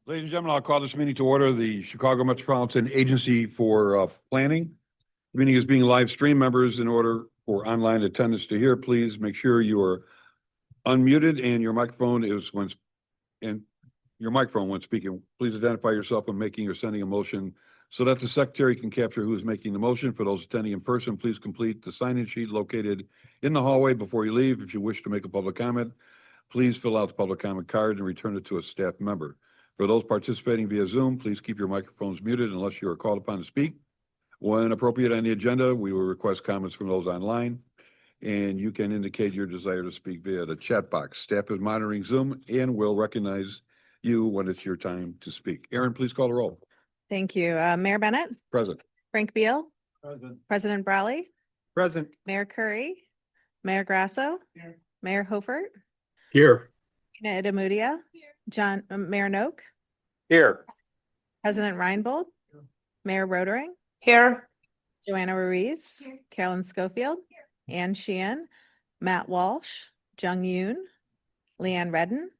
Ladies and gentlemen, I'll call this meeting to order. The Chicago Metropolitan Agency for Planning. The meeting is being live streamed. Members, in order for online attendance to hear, please make sure you are unmuted and your microphone is when speaking. Please identify yourself when making or sending a motion so that the secretary can capture who is making the motion. For those attending in person, please complete the sign-in sheet located in the hallway before you leave. If you wish to make a public comment, please fill out the public comment card and return it to a staff member. For those participating via Zoom, please keep your microphones muted unless you are called upon to speak. When appropriate on the agenda, we will request comments from those online, and you can indicate your desire to speak via the chat box. Staff is monitoring Zoom and will recognize you when it's your time to speak. Aaron, please call the roll. Thank you. Mayor Bennett, Present. Frank Beal, Present. President Brawley, Present. Mayor Curry, Mayor Grasso, Here. Mayor Hofert, Here. Tina Idamudia, Mayor Noak, Here. President Reinbold, Mayor Rodering, Here. Joanna Ruiz, Carolyn Schofield, Ann Sheehan, Matt Walsh, Jung Yoon, Leanne Redden,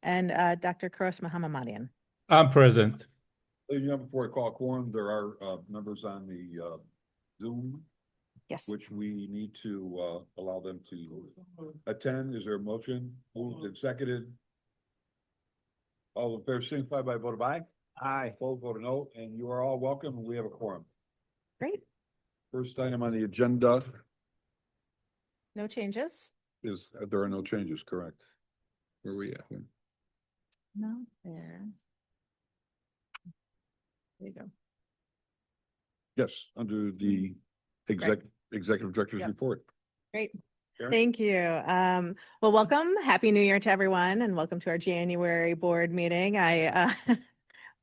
and Dr. Kuros Mohammadian. I'm present. Ladies and gentlemen, before I call quorum, there are members on the Zoom, Yes. which we need to allow them to attend. Is there a motion? Moved and seconded. All in favor, signify by a vote of aye. Aye. Opposed, vote of no, and you are all welcome. We have a quorum. Great. First item on the agenda No changes? is, there are no changes, correct? Where are we at? No, there. There you go. Yes, under the executive director's Yep. report. Great. Karen? Thank you. Well, welcome. Happy New Year to everyone and welcome to our January board meeting.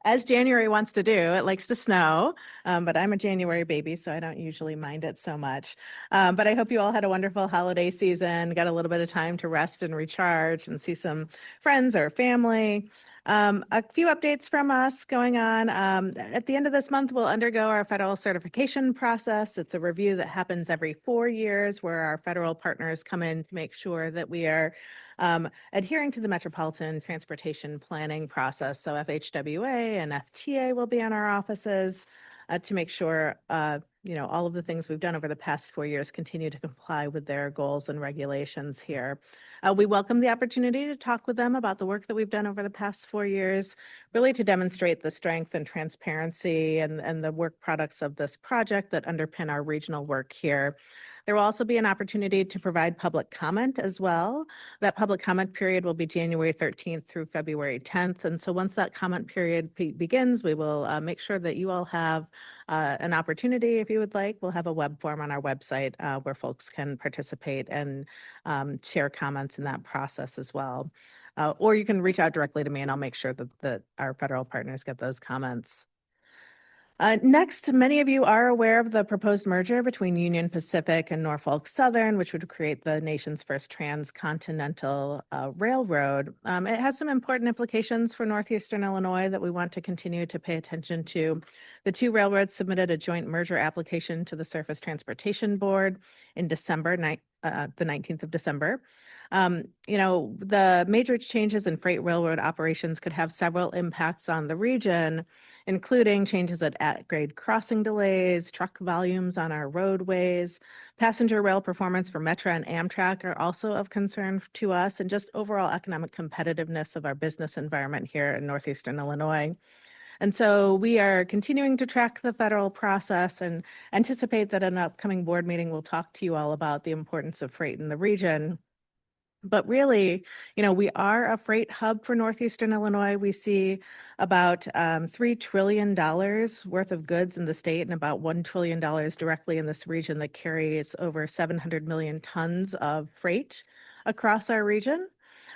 As January wants to do, it likes to snow, but I'm a January baby, so I don't usually mind it so much. But I hope you all had a wonderful holiday season, got a little bit of time to rest and recharge and see some friends or family. A few updates from us going on. At the end of this month, we'll undergo our federal certification process. It's a review that happens every 4 years where our federal partners come in to make sure that we are adhering to the Metropolitan Transportation Planning process. So FHWA and FTA will be in our offices to make sure, all of the things we've done over the past 4 years continue to comply with their goals and regulations here. We welcome the opportunity to talk with them about the work that we've done over the past 4 years, really to demonstrate the strength and transparency and the work products of this project that underpin our regional work here. There will also be an opportunity to provide public comment as well. That public comment period will be January 13th through February 10th. And so once that comment period begins, we will make sure that you all have an opportunity, if you would like. We'll have a web form on our website where folks can participate and share comments in that process as well. Or you can reach out directly to me and I'll make sure that our federal partners get those comments. Next, many of you are aware of the proposed merger between Union Pacific and Norfolk Southern, which would create the nation's first transcontinental railroad. It has some important implications for Northeastern Illinois that we want to continue to pay attention to. The two railroads submitted a joint merger application to the Surface Transportation Board in December, the 19th of December. The major changes in freight railroad operations could have several impacts on the region, including changes at grade crossing delays, truck volumes on our roadways. Passenger rail performance for Metra and Amtrak are also of concern to us, and just overall economic competitiveness of our business environment here in Northeastern Illinois. And so we are continuing to track the federal process and anticipate that an upcoming board meeting will talk to you all about the importance of freight in the region. But really, we are a freight hub for Northeastern Illinois. We see about $3 trillion worth of goods in the state and about $1 trillion directly in this region that carries over 700 million tons of freight across our region.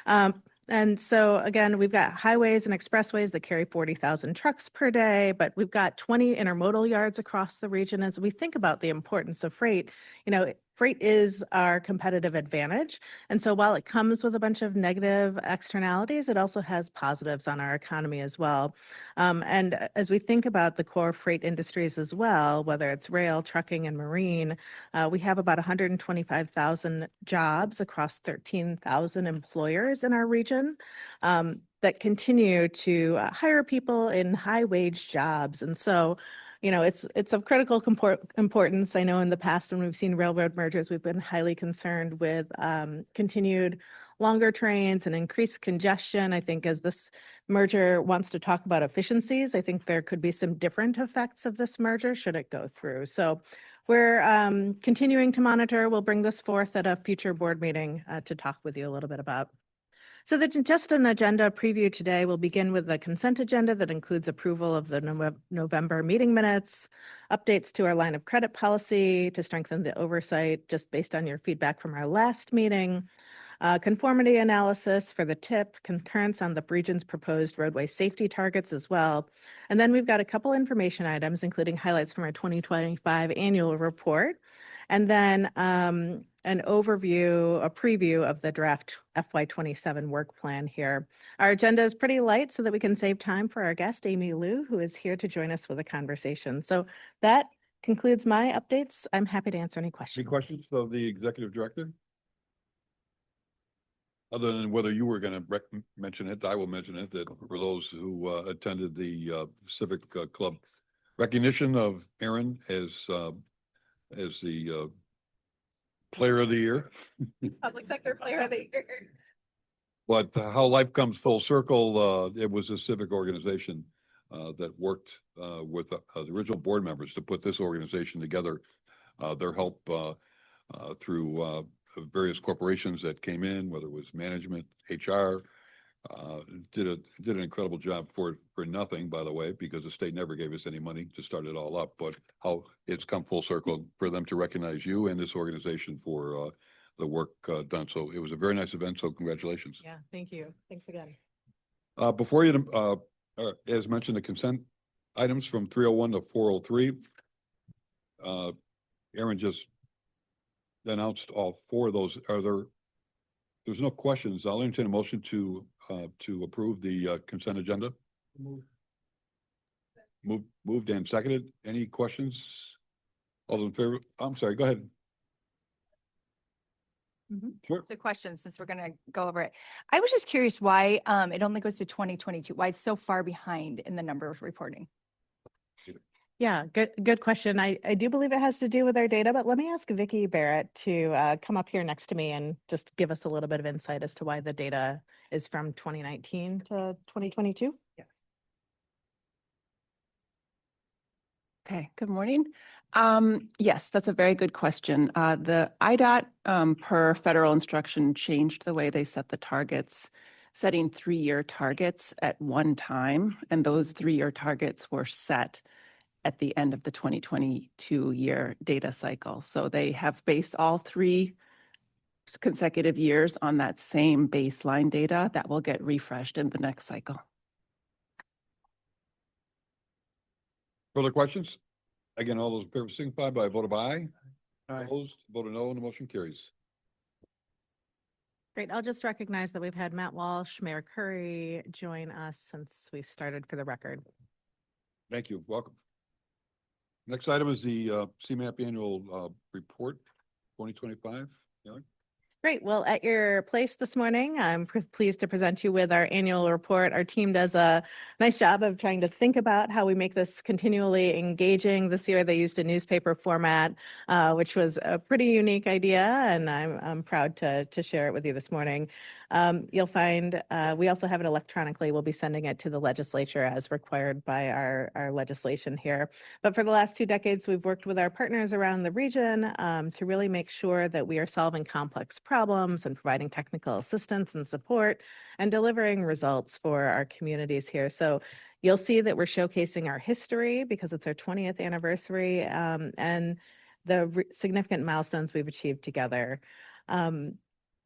And so again, we've got highways and expressways that carry 40,000 trucks per day, but we've got 20 intermodal yards across the region. As we think about the importance of freight, freight is our competitive advantage. And so while it comes with a bunch of negative externalities, it also has positives on our economy as well. And as we think about the core freight industries as well, whether it's rail, trucking, and marine, we have about 125,000 jobs across 13,000 employers in our region. that continue to hire people in high wage jobs. And so, it's of critical importance. I know in the past when we've seen railroad mergers, we've been highly concerned with continued longer trains and increased congestion. I think as this merger wants to talk about efficiencies, I think there could be some different effects of this merger should it go through. So we're continuing to monitor. We'll bring this forth at a future board meeting to talk with you a little bit about. So just an agenda preview today. We'll begin with the consent agenda that includes approval of the November meeting minutes, updates to our line of credit policy to strengthen the oversight just based on your feedback from our last meeting, conformity analysis for the TIP, concurrence on the region's proposed roadway safety targets as well. And then we've got a couple information items, including highlights from our 2025 annual report, and then an overview, a preview of the draft FY27 work plan here. Our agenda is pretty light so that we can save time for our guest, Amy Liu, who is here to join us with a conversation. So that concludes my updates. I'm happy to answer any questions. Any questions of the executive director? Other than whether you were going to mention it, I will mention it, that for those who attended the Civic Club recognition of Aaron as the player of the year. Public sector player of the year. But how life comes full circle, it was a civic organization that worked with the original board members to put this organization together. Their help through various corporations that came in, whether it was management, HR, did an incredible job for nothing, by the way, because the state never gave us any money to start it all up. But how it's come full circle for them to recognize you and this organization for the work done. So it was a very nice event. So congratulations. Yeah, thank you. Thanks again. Before you, as mentioned, the consent items from 301 to 403. Aaron just announced all four of those. There's no questions. I'll entertain a motion to approve the consent agenda. Moved and seconded. Any questions? All those in favor? I'm sorry, go ahead. Sure. The question, since we're going to go over it. I was just curious why it only goes to 2022, why it's so far behind in the number of reporting. Yeah, good question. I do believe it has to do with our data, but let me ask Vicki Barrett to come up here next to me and just give us a little bit of insight as to why the data is from 2019 to 2022. Yeah. Okay, good morning. Yes, that's a very good question. The IDOT per federal instruction changed the way they set the targets, setting 3-year targets at one time, and those 3-year targets were set at the end of the 2022 year data cycle. So they have based all 3 consecutive years on that same baseline data that will get refreshed in the next cycle. Further questions? Again, all those in favor signify by a vote of aye. Aye. Opposed, vote of no, and the motion carries. Great. I'll just recognize that we've had Matt Walsh, Mayor Curry join us since we started for the record. Thank you. Welcome. Next item is the CMAP annual report 2025. Aaron? Great. Well, at your place this morning, I'm pleased to present you with our annual report. Our team does a nice job of trying to think about how we make this continually engaging. This year, they used a newspaper format, which was a pretty unique idea, and I'm proud to share it with you this morning. You'll find we also have it electronically. We'll be sending it to the legislature as required by our legislation here. But for the last 2 decades, we've worked with our partners around the region to really make sure that we are solving complex problems and providing technical assistance and support and delivering results for our communities here. So you'll see that we're showcasing our history because it's our 20th anniversary and the significant milestones we've achieved together.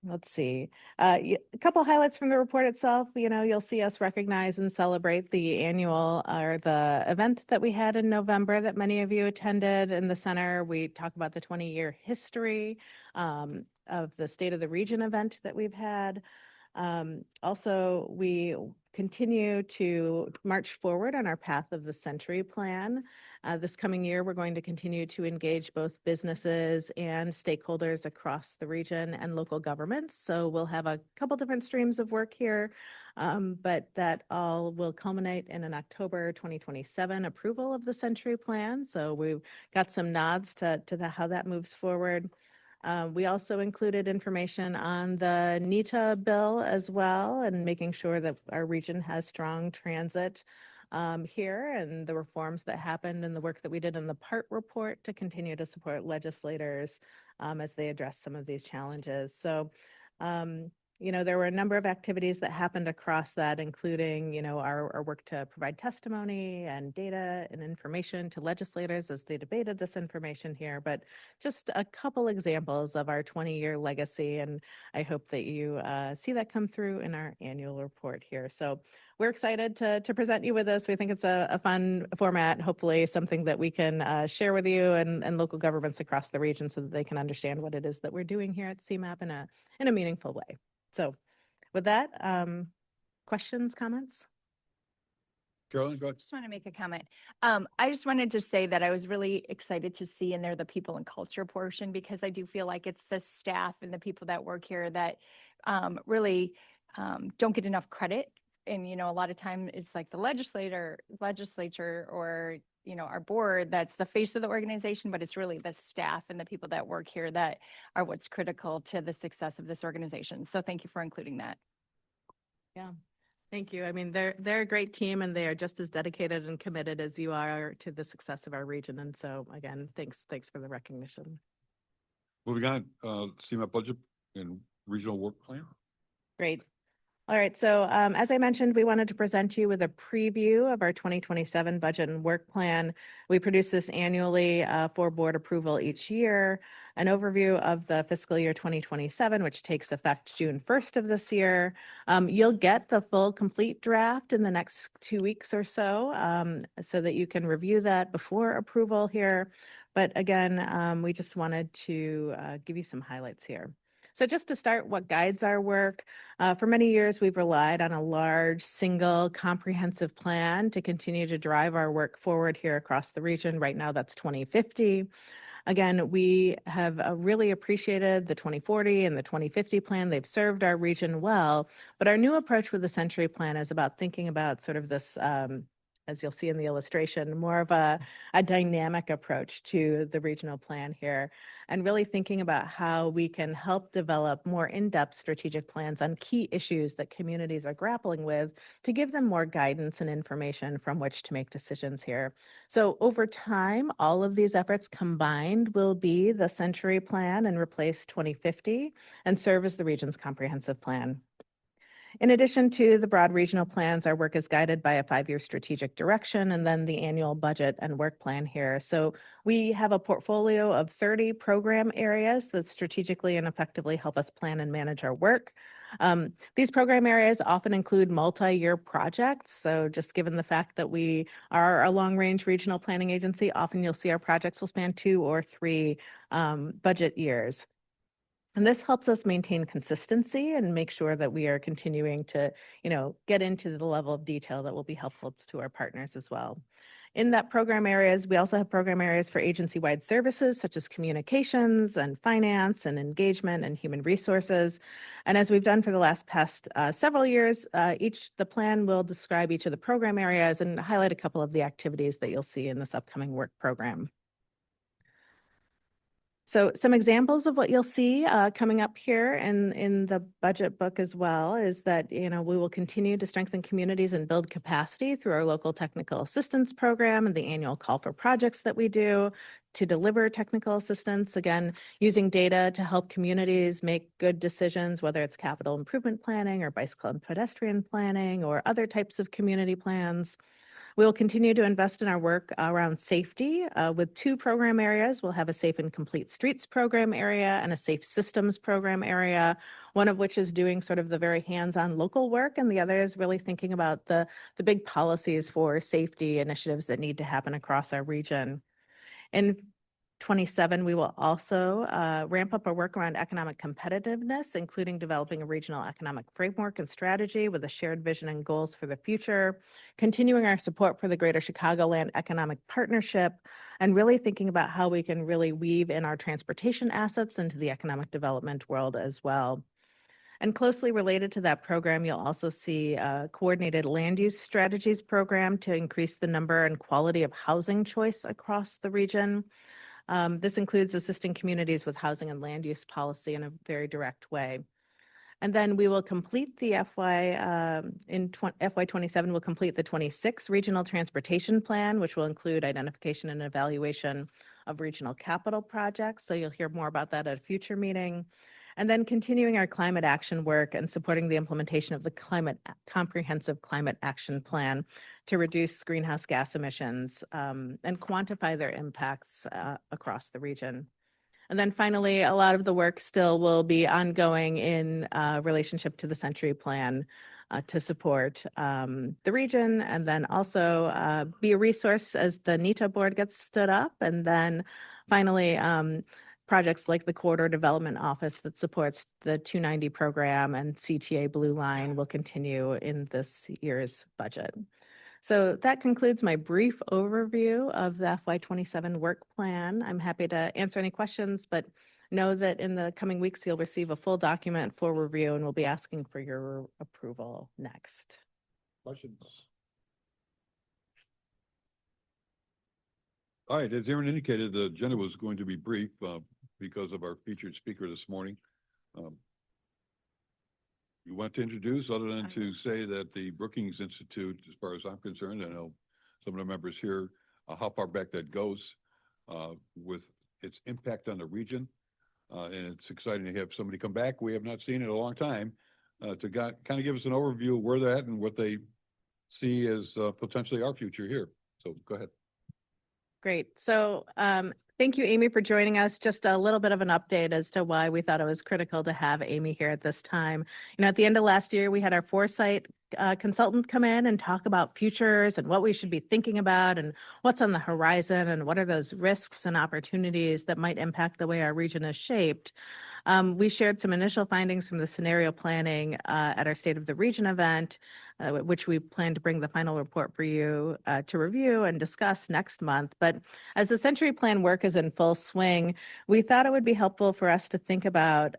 Let's see. A couple highlights from the report itself. You'll see us recognize and celebrate the annual or the event that we had in November that many of you attended in the center. We talk about the 20-year history of the State of the Region event that we've had. Also, we continue to march forward on our Path of the Century plan. This coming year, we're going to continue to engage both businesses and stakeholders across the region and local governments. So we'll have a couple different streams of work here. But that all will culminate in an October 2027 approval of the Century Plan. So we've got some nods to how that moves forward. We also included information on the NETA bill as well, and making sure that our region has strong transit here, and the reforms that happened and the work that we did in the PART report to continue to support legislators as they address some of these challenges. So, there were a number of activities that happened across that, including, our work to provide testimony and data and information to legislators as they debated this information here. But just a couple examples of our 20-year legacy, and I hope that you see that come through in our annual report here. So we're excited to present you with this. We think it's a fun format, hopefully something that we can share with you and local governments across the region so that they can understand what it is that we're doing here at CMAP in a meaningful way. So with that, questions, comments? Carolyn, go ahead. Just want to make a comment. I just wanted to say that I was really excited to see in there the people and culture portion, because I do feel like it's the staff and the people that work here that really don't get enough credit. And, a lot of time it's like the legislature or, our board that's the face of the organization, but it's really the staff and the people that work here that are what's critical to the success of this organization. So thank you for including that. Yeah. Thank you. I mean, they're a great team, and they are just as dedicated and committed as you are to the success of our region. And so again, thanks for the recognition. Moving on, CMAP budget and regional work plan. Great. All right. So as I mentioned, we wanted to present you with a preview of our 2027 budget and work plan. We produce this annually for board approval each year. An overview of the fiscal year 2027, which takes effect June 1st of this year. You'll get the full complete draft in the next 2 weeks or so that you can review that before approval here. But again, we just wanted to give you some highlights here. So just to start, what guides our work? For many years, we've relied on a large, single, comprehensive plan to continue to drive our work forward here across the region. Right now, that's 2050. Again, we have really appreciated the 2040 and the 2050 plan. They've served our region well, but our new approach with the Century Plan is about thinking about sort of this, as you'll see in the illustration, more of a dynamic approach to the regional plan here, and really thinking about how we can help develop more in-depth strategic plans on key issues that communities are grappling with to give them more guidance and information from which to make decisions here. So over time, all of these efforts combined will be the Century Plan and replace 2050 and serve as the region's comprehensive plan. In addition to the broad regional plans, our work is guided by a 5-year strategic direction and then the annual budget and work plan here. So we have a portfolio of 30 program areas that strategically and effectively help us plan and manage our work. These program areas often include multi-year projects. So just given the fact that we are a long-range regional planning agency, often you'll see our projects will span 2 or 3 budget years. And this helps us maintain consistency and make sure that we are continuing to, get into the level of detail that will be helpful to our partners as well. In that program areas, we also have program areas for agency-wide services such as communications and finance and engagement and human resources. And as we've done for the past several years, the plan will describe each of the program areas and highlight a couple of the activities that you'll see in this upcoming work program. So some examples of what you'll see coming up here in the budget book as well is that, we will continue to strengthen communities and build capacity through our local technical assistance program and the annual call for projects that we do to deliver technical assistance, again, using data to help communities make good decisions, whether it's capital improvement planning or bicycle and pedestrian planning or other types of community plans. We'll continue to invest in our work around safety with 2 program areas. We'll have a Safe and Complete Streets program area and a Safe Systems program area, one of which is doing sort of the very hands-on local work, and the other is really thinking about the big policies for safety initiatives that need to happen across our region. In 27, we will also ramp up our work around economic competitiveness, including developing a regional economic framework and strategy with a shared vision and goals for the future, continuing our support for the Greater Chicagoland Economic Partnership, and really thinking about how we can really weave in our transportation assets into the economic development world as well. And closely related to that program, you'll also see a coordinated land use strategies program to increase the number and quality of housing choice across the region. This includes assisting communities with housing and land use policy in a very direct way. And then we will complete the FY27, we'll complete the 26 Regional Transportation Plan, which will include identification and evaluation of regional capital projects. So you'll hear more about that at a future meeting. And then continuing our climate action work and supporting the implementation of the comprehensive climate action plan to reduce greenhouse gas emissions and quantify their impacts across the region. And then finally, a lot of the work still will be ongoing in relationship to the Century Plan to support the region, and then also be a resource as the NETA board gets stood up. And then finally, projects like the Corridor Development Office that supports the 290 program and CTA Blue Line will continue in this year's budget. So that concludes my brief overview of the FY27 work plan. I'm happy to answer any questions, but know that in the coming weeks, you'll receive a full document for review, and we'll be asking for your approval next. Questions? All right, as Aaron indicated, the agenda was going to be brief because of our featured speaker this morning. You want to introduce, other than to say that the Brookings Institute, as far as I'm concerned, I know some of the members here, how far back that goes with its impact on the region. And it's exciting to have somebody come back we have not seen in a long time to kind of give us an overview of where they're at and what they see as potentially our future here. So go ahead. Great. So thank you, Amy, for joining us. Just a little bit of an update as to why we thought it was critical to have Amy here at this time. You know, at the end of last year, we had our foresight consultant come in and talk about futures and what we should be thinking about and what's on the horizon and what are those risks and opportunities that might impact the way our region is shaped. We shared some initial findings from the scenario planning at our State of the Region event, which we plan to bring the final report for you to review and discuss next month. But as the Century Plan work is in full swing, we thought it would be helpful for us to think about,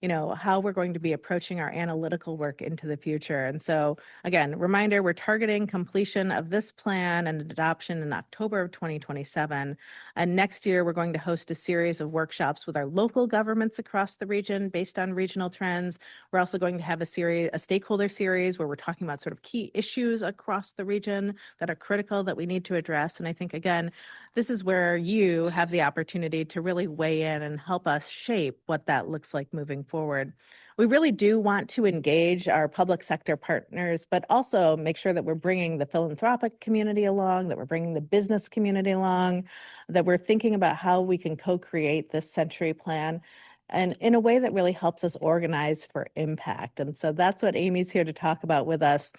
you know, how we're going to be approaching our analytical work into the future. And so, again, reminder, we're targeting completion of this plan and adoption in October of 2027. And next year, we're going to host a series of workshops with our local governments across the region based on regional trends. We're also going to have a stakeholder series where we're talking about sort of key issues across the region that are critical that we need to address. And I think, again, this is where you have the opportunity to really weigh in and help us shape what that looks like moving forward. We really do want to engage our public sector partners, but also make sure that we're bringing the philanthropic community along, that we're bringing the business community along, that we're thinking about how we can co-create this Century Plan and in a way that really helps us organize for impact. And so that's what Amy's here to talk about with us.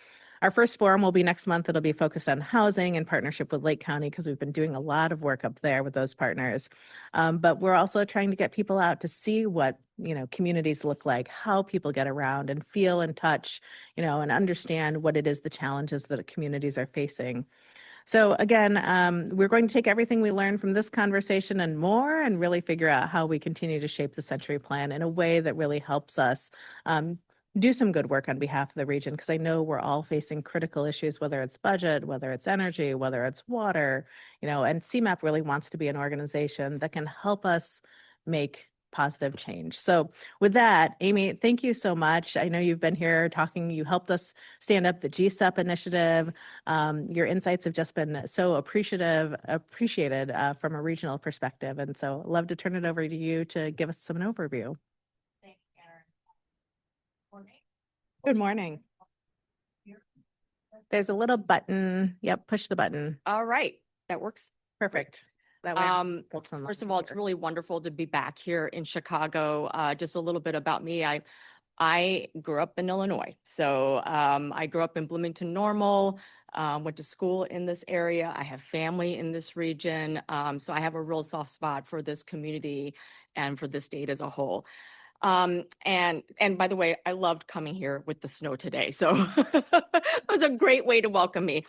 Our first forum will be next month. It'll be focused on housing in partnership with Lake County because we've been doing a lot of work up there with those partners. But we're also trying to get people out to see what, you know, communities look like, how people get around and feel and touch, you know, and understand what it is, the challenges that communities are facing. So again, we're going to take everything we learned from this conversation and more and really figure out how we continue to shape the Century Plan in a way that really helps us do some good work on behalf of the region, because I know we're all facing critical issues, whether it's budget, whether it's energy, whether it's water, you know, and CMAP really wants to be an organization that can help us make positive change. So with that, Amy, thank you so much. I know you've been here talking, you helped us stand up the GSEP initiative. Your insights have just been so appreciated from a regional perspective. And so I'd love to turn it over to you to give us some overview. Thanks, Aaron. Morning. Good morning. There's a little button. Yep, push the button. All right, that works. Perfect. That way folks online First of all, it's here. really wonderful to be back here in Chicago. Just a little bit about me. I grew up in Illinois. So I grew up in Bloomington Normal, went to school in this area. I have family in this region. So I have a real soft spot for this community and for the state as a whole. And by the way, I loved coming here with the snow today. So it was a great way to welcome me.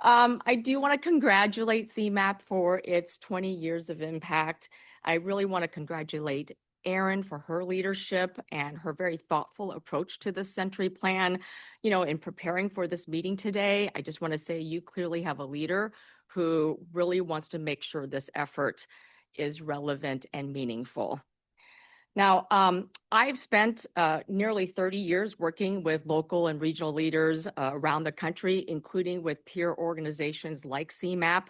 I do want to congratulate CMAP for its 20 years of impact. I really want to congratulate Erin for her leadership and her very thoughtful approach to the Century Plan. You know, in preparing for this meeting today, I just want to say you clearly have a leader who really wants to make sure this effort is relevant and meaningful. Now, I've spent nearly 30 years working with local and regional leaders around the country, including with peer organizations like CMAP.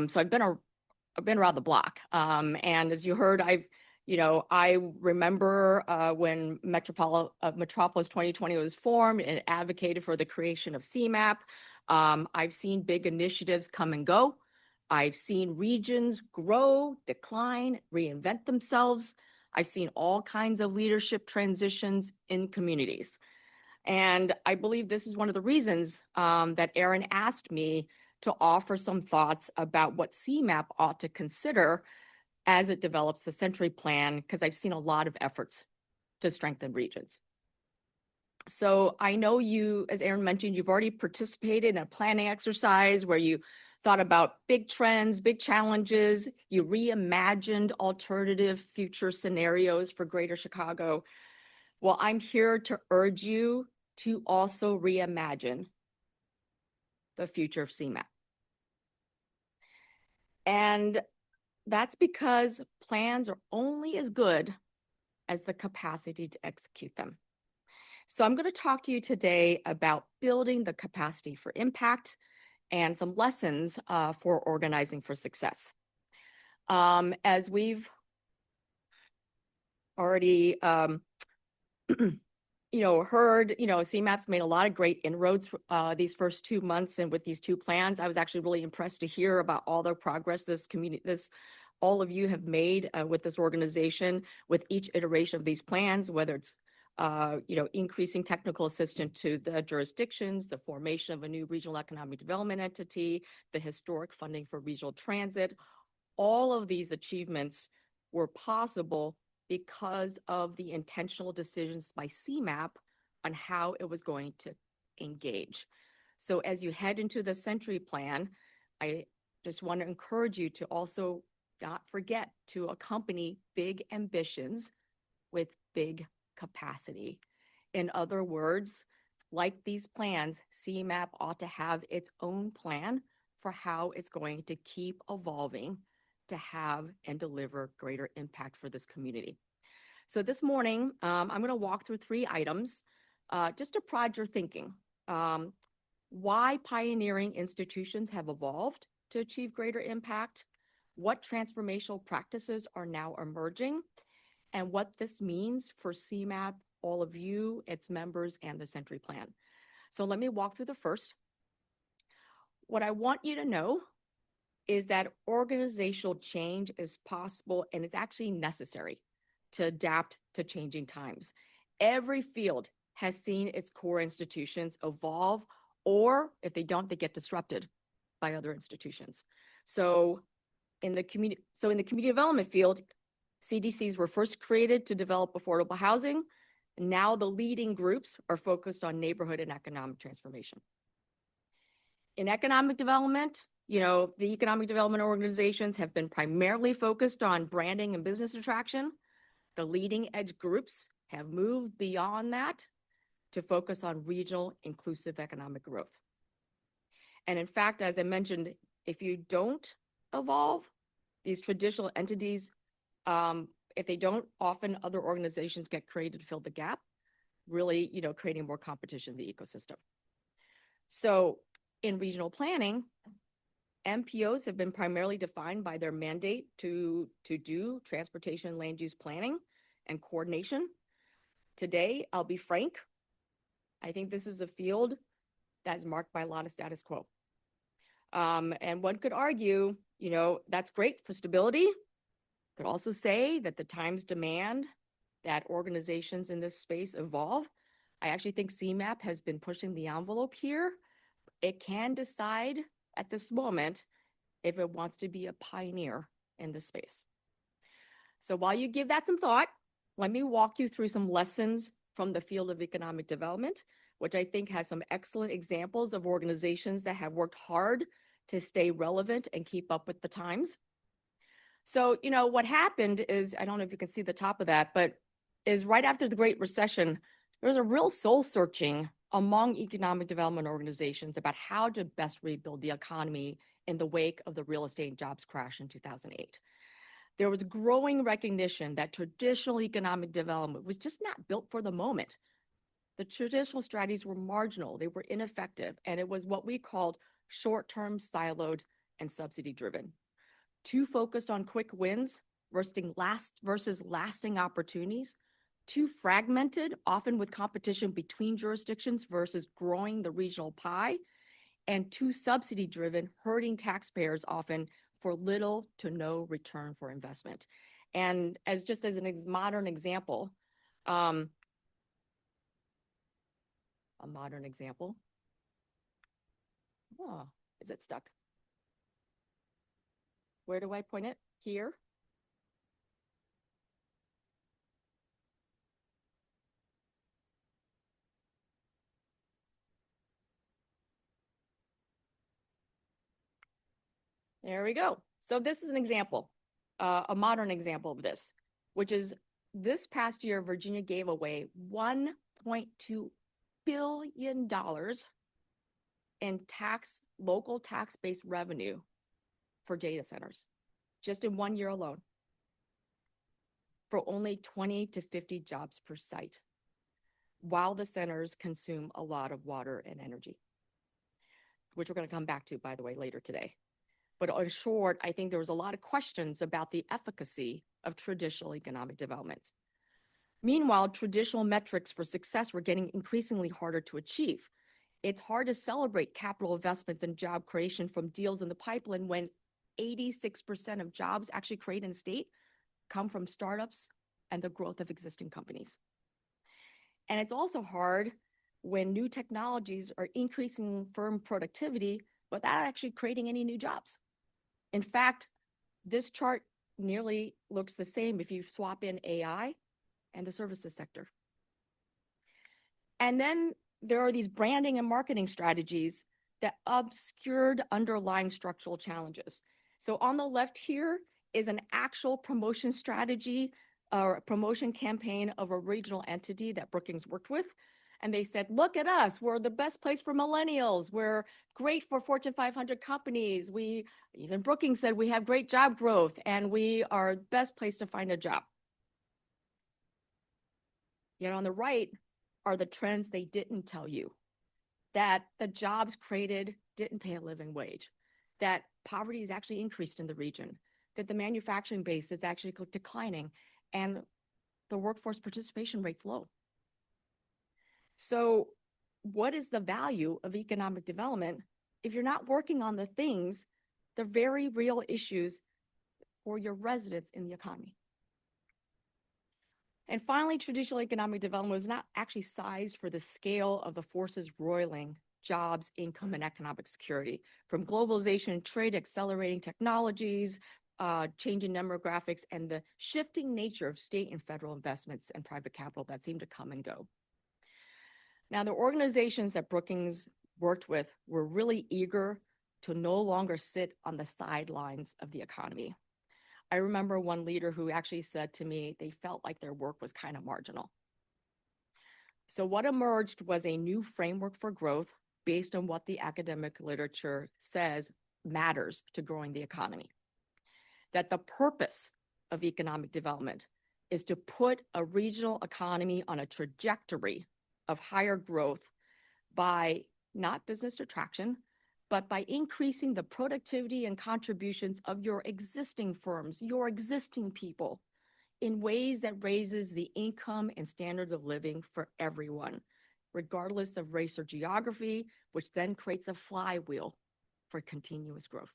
So I've been around the block. And as you heard, I remember when Metropolis 2020 was formed and advocated for the creation of CMAP. I've seen big initiatives come and go. I've seen regions grow, decline, reinvent themselves. I've seen all kinds of leadership transitions in communities. And I believe this is one of the reasons that Erin asked me to offer some thoughts about what CMAP ought to consider as it develops the Century Plan, because I've seen a lot of efforts to strengthen regions. So I know you, as Erin mentioned, you've already participated in a planning exercise where you thought about big trends, big challenges, you reimagined alternative future scenarios for Greater Chicago. Well, I'm here to urge you to also reimagine the future of CMAP. And that's because plans are only as good as the capacity to execute them. So I'm going to talk to you today about building the capacity for impact and some lessons for organizing for success. As we've already heard, CMAP's made a lot of great inroads these first 2 months, and with these 2 plans, I was actually really impressed to hear about all the progress all of you have made with this organization, with each iteration of these plans, whether it's increasing technical assistance to the jurisdictions, the formation of a new regional economic development entity, the historic funding for regional transit. All of these achievements were possible because of the intentional decisions by CMAP on how it was going to engage. So as you head into the Century Plan, I just want to encourage you to also not forget to accompany big ambitions with big capacity. In other words, like these plans, CMAP ought to have its own plan for how it's going to keep evolving to have and deliver greater impact for this community. So this morning, I'm going to walk through 3 items just to prod your thinking. Why pioneering institutions have evolved to achieve greater impact, what transformational practices are now emerging, and what this means for CMAP, all of you, its members, and the Century Plan. So let me walk through the first. What I want you to know is that organizational change is possible and it's actually necessary to adapt to changing times. Every field has seen its core institutions evolve, or if they don't, they get disrupted by other institutions. So in the community development field, CDCs were first created to develop affordable housing. Now the leading groups are focused on neighborhood and economic transformation. In economic development, the economic development organizations have been primarily focused on branding and business attraction. The leading edge groups have moved beyond that to focus on regional inclusive economic growth. And in fact, as I mentioned, if you don't evolve, these traditional entities, if they don't, often other organizations get created to fill the gap, really, creating more competition in the ecosystem. So in regional planning, MPOs have been primarily defined by their mandate to do transportation and land use planning and coordination. Today, I'll be frank, I think this is a field that's marked by a lot of status quo. And one could argue, that's great for stability. Could also say that the times demand that organizations in this space evolve. I actually think CMAP has been pushing the envelope here. It can decide at this moment if it wants to be a pioneer in this space. So while you give that some thought, let me walk you through some lessons from the field of economic development, which I think has some excellent examples of organizations that have worked hard to stay relevant and keep up with the times. So, what happened is, I don't know if you can see the top of that, but is right after the Great Recession, there was a real soul searching among economic development organizations about how to best rebuild the economy in the wake of the real estate and jobs crash in 2008. There was growing recognition that traditional economic development was just not built for the moment. The traditional strategies were marginal, they were ineffective, and it was what we called short-term, siloed, and subsidy-driven. Too focused on quick wins versus lasting opportunities, too fragmented, often with competition between jurisdictions versus growing the regional pie, and too subsidy-driven, hurting taxpayers often for little to no return for investment. And as a modern example, a modern example. Oh, is it stuck? Where do I point it? Here? There we go. So this is an example, a modern example of this, which is this past year, Virginia gave away $1.2 billion in local tax-based revenue for data centers, just in 1 year alone, for only 20 to 50 jobs per site, while the centers consume a lot of water and energy, which we're going to come back to, by the way, later today. But in short, I think there was a lot of questions about the efficacy of traditional economic development. Meanwhile, traditional metrics for success were getting increasingly harder to achieve. It's hard to celebrate capital investments and job creation from deals in the pipeline when 86% of jobs actually created in the state come from startups and the growth of existing companies. And it's also hard when new technologies are increasing firm productivity without actually creating any new jobs. In fact, this chart nearly looks the same if you swap in AI and the services sector. And then there are these branding and marketing strategies that obscured underlying structural challenges. So on the left here is an actual promotion strategy or promotion campaign of a regional entity that Brookings worked with. And they said, look at us, we're the best place for millennials. We're great for Fortune 500 companies. Even Brookings said we have great job growth and we are the best place to find a job. Yet on the right are the trends they didn't tell you. That the jobs created didn't pay a living wage. That poverty is actually increased in the region. That the manufacturing base is actually declining and the workforce participation rate's low. So what is the value of economic development if you're not working on the things, the very real issues for your residents in the economy? And finally, traditional economic development was not actually sized for the scale of the forces roiling jobs, income, and economic security, from globalization, trade, accelerating technologies, changing demographics, and the shifting nature of state and federal investments and private capital that seem to come and go. Now, the organizations that Brookings worked with were really eager to no longer sit on the sidelines of the economy. I remember one leader who actually said to me they felt like their work was kind of marginal. So what emerged was a new framework for growth based on what the academic literature says matters to growing the economy. That the purpose of economic development is to put a regional economy on a trajectory of higher growth by not business attraction, but by increasing the productivity and contributions of your existing firms, your existing people, in ways that raises the income and standards of living for everyone, regardless of race or geography, which then creates a flywheel for continuous growth.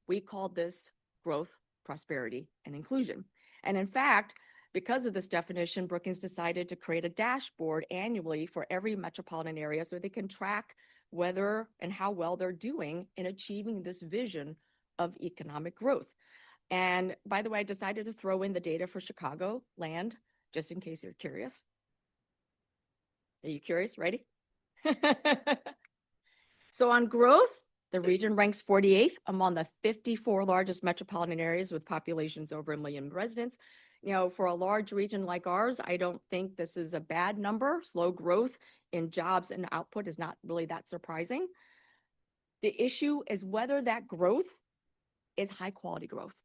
We called this growth, prosperity, and inclusion. And in fact, because of this definition, Brookings decided to create a dashboard annually for every metropolitan area so they can track whether and how well they're doing in achieving this vision of economic growth. And by the way, I decided to throw in the data for Chicago land, just in case you're curious. Are you curious? Ready? So on growth, The region ranks 48th among the 54 largest metropolitan areas with populations over 1 million residents. You know, for a large region like ours, I don't think this is a bad number. Slow growth in jobs and output is not really that surprising. The issue is whether that growth is high quality growth.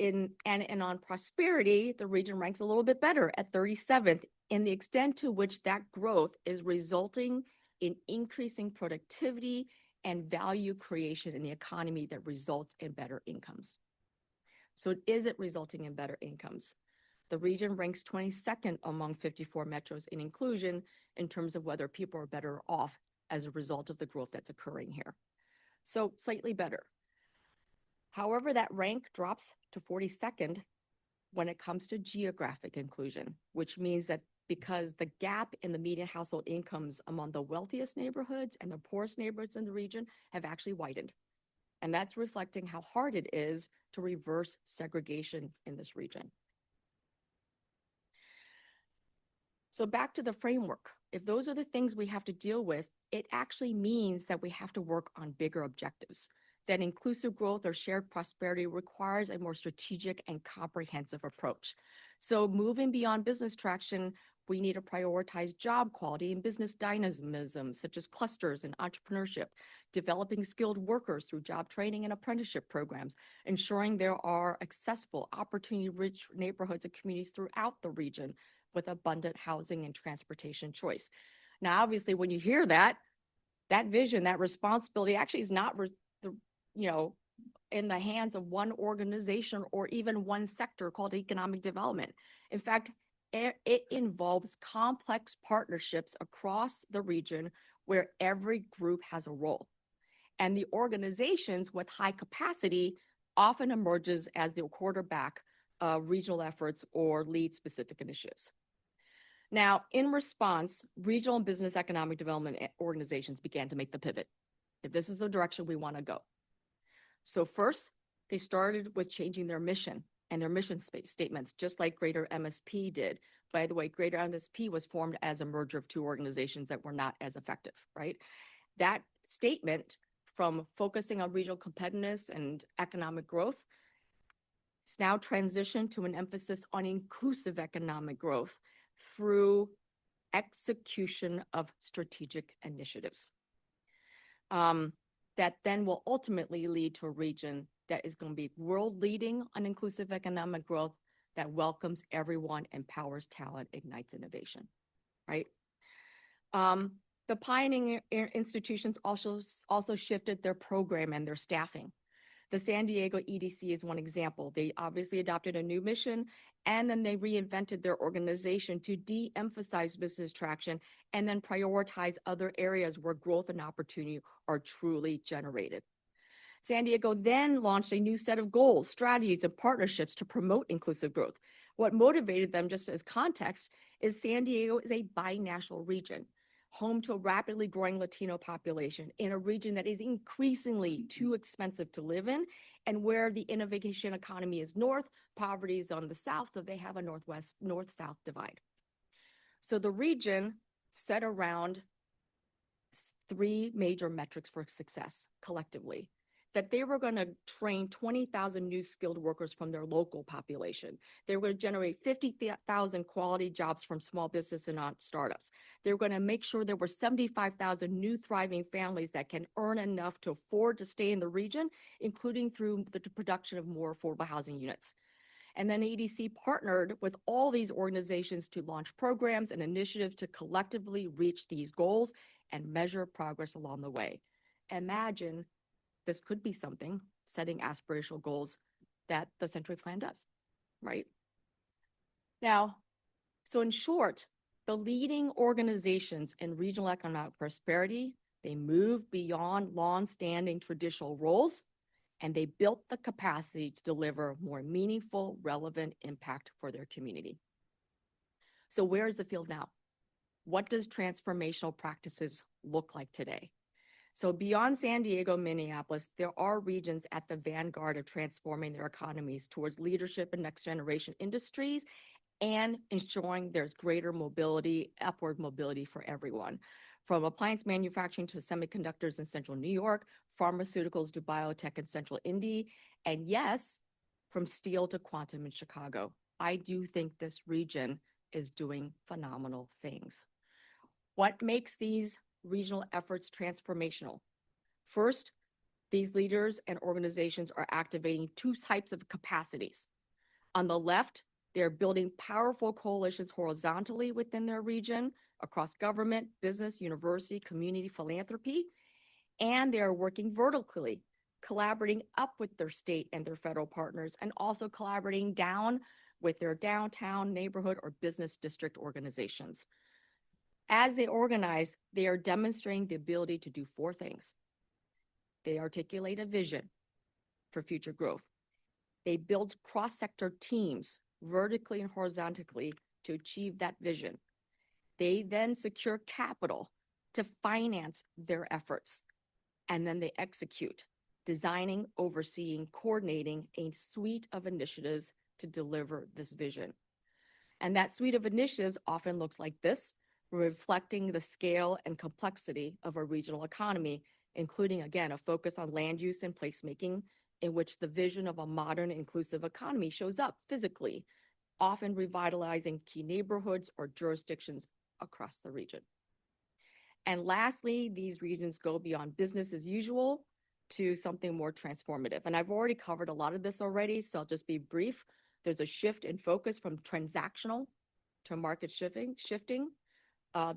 And on prosperity, the region ranks a little bit better at 37th in the extent to which that growth is resulting in increasing productivity and value creation in the economy that results in better incomes. So is it resulting in better incomes? The region ranks 22nd among 54 metros in inclusion in terms of whether people are better off as a result of the growth that's occurring here. So slightly better. However, that rank drops to 42nd when it comes to geographic inclusion, which means that because the gap in the median household incomes among the wealthiest neighborhoods and the poorest neighborhoods in the region have actually widened. And that's reflecting how hard it is to reverse segregation in this region. So back to the framework. If those are the things we have to deal with, it actually means that we have to work on bigger objectives. That inclusive growth or shared prosperity requires a more strategic and comprehensive approach. So moving beyond business traction, we need to prioritize job quality and business dynamism, such as clusters and entrepreneurship, developing skilled workers through job training and apprenticeship programs, ensuring there are accessible, opportunity-rich neighborhoods and communities throughout the region with abundant housing and transportation choice. Now, obviously, when you hear that vision, that responsibility actually is not in the hands of one organization or even one sector called economic development. In fact, it involves complex partnerships across the region where every group has a role. And the organizations with high capacity often emerges as the quarterback of regional efforts or lead specific initiatives. Now, in response, regional and business economic development organizations began to make the pivot. If this is the direction we want to go. So first, they started with changing their mission and their mission statements, just like Greater MSP did. By the way, Greater MSP was formed as a merger of two organizations that were not as effective, right? That statement, from focusing on regional competitiveness and economic growth, it's now transitioned to an emphasis on inclusive economic growth through execution of strategic initiatives. That then will ultimately lead to a region that is going to be world leading on inclusive economic growth that welcomes everyone, empowers talent, ignites innovation, right? The pioneering institutions also shifted their program and their staffing. The San Diego EDC is one example. They obviously adopted a new mission, and then they reinvented their organization to de-emphasize business traction and then prioritize other areas where growth and opportunity are truly generated. San Diego then launched a new set of goals, strategies, and partnerships to promote inclusive growth. What motivated them, just as context, is San Diego is a binational region, home to a rapidly growing Latino population in a region that is increasingly too expensive to live in, and where the innovation economy is north, poverty is on the south, so they have a north-south divide. So the region set around three major metrics for success collectively. That they were going to train 20,000 new skilled workers from their local population. They were going to generate 50,000 quality jobs from small business and startups. They were going to make sure there were 75,000 new thriving families that can earn enough to afford to stay in the region, including through the production of more affordable housing units. And then EDC partnered with all these organizations to launch programs and initiatives to collectively reach these goals and measure progress along the way. Imagine this could be something, setting aspirational goals, that the Century Plan does, right? Now, so in short, the leading organizations in regional economic prosperity, they move beyond long-standing traditional roles, and they built the capacity to deliver more meaningful, relevant impact for their community. So where is the field now? What does transformational practices look like today? So beyond San Diego, Minneapolis, there are regions at the vanguard of transforming their economies towards leadership in next generation industries and ensuring there's greater mobility, upward mobility for everyone. from appliance manufacturing to semiconductors in central New York, pharmaceuticals to biotech in central Indy, and yes, from steel to quantum in Chicago. I do think this region is doing phenomenal things. What makes these regional efforts transformational? First, these leaders and organizations are activating two types of capacities. On the left, they're building powerful coalitions horizontally within their region across government, business, university, community, philanthropy, and they are working vertically, collaborating up with their state and their federal partners, and also collaborating down with their downtown, neighborhood, or business district organizations. As they organize, they are demonstrating the ability to do four things. They articulate a vision for future growth. They build cross-sector teams vertically and horizontally to achieve that vision. They then secure capital to finance their efforts. And then they execute, designing, overseeing, coordinating a suite of initiatives to deliver this vision. And that suite of initiatives often looks like this, reflecting the scale and complexity of a regional economy, including, again, a focus on land use and placemaking, in which the vision of a modern, inclusive economy shows up physically, often revitalizing key neighborhoods or jurisdictions across the region. And lastly, these regions go beyond business as usual to something more transformative. And I've already covered a lot of this already, so I'll just be brief. There's a shift in focus from transactional to market shifting.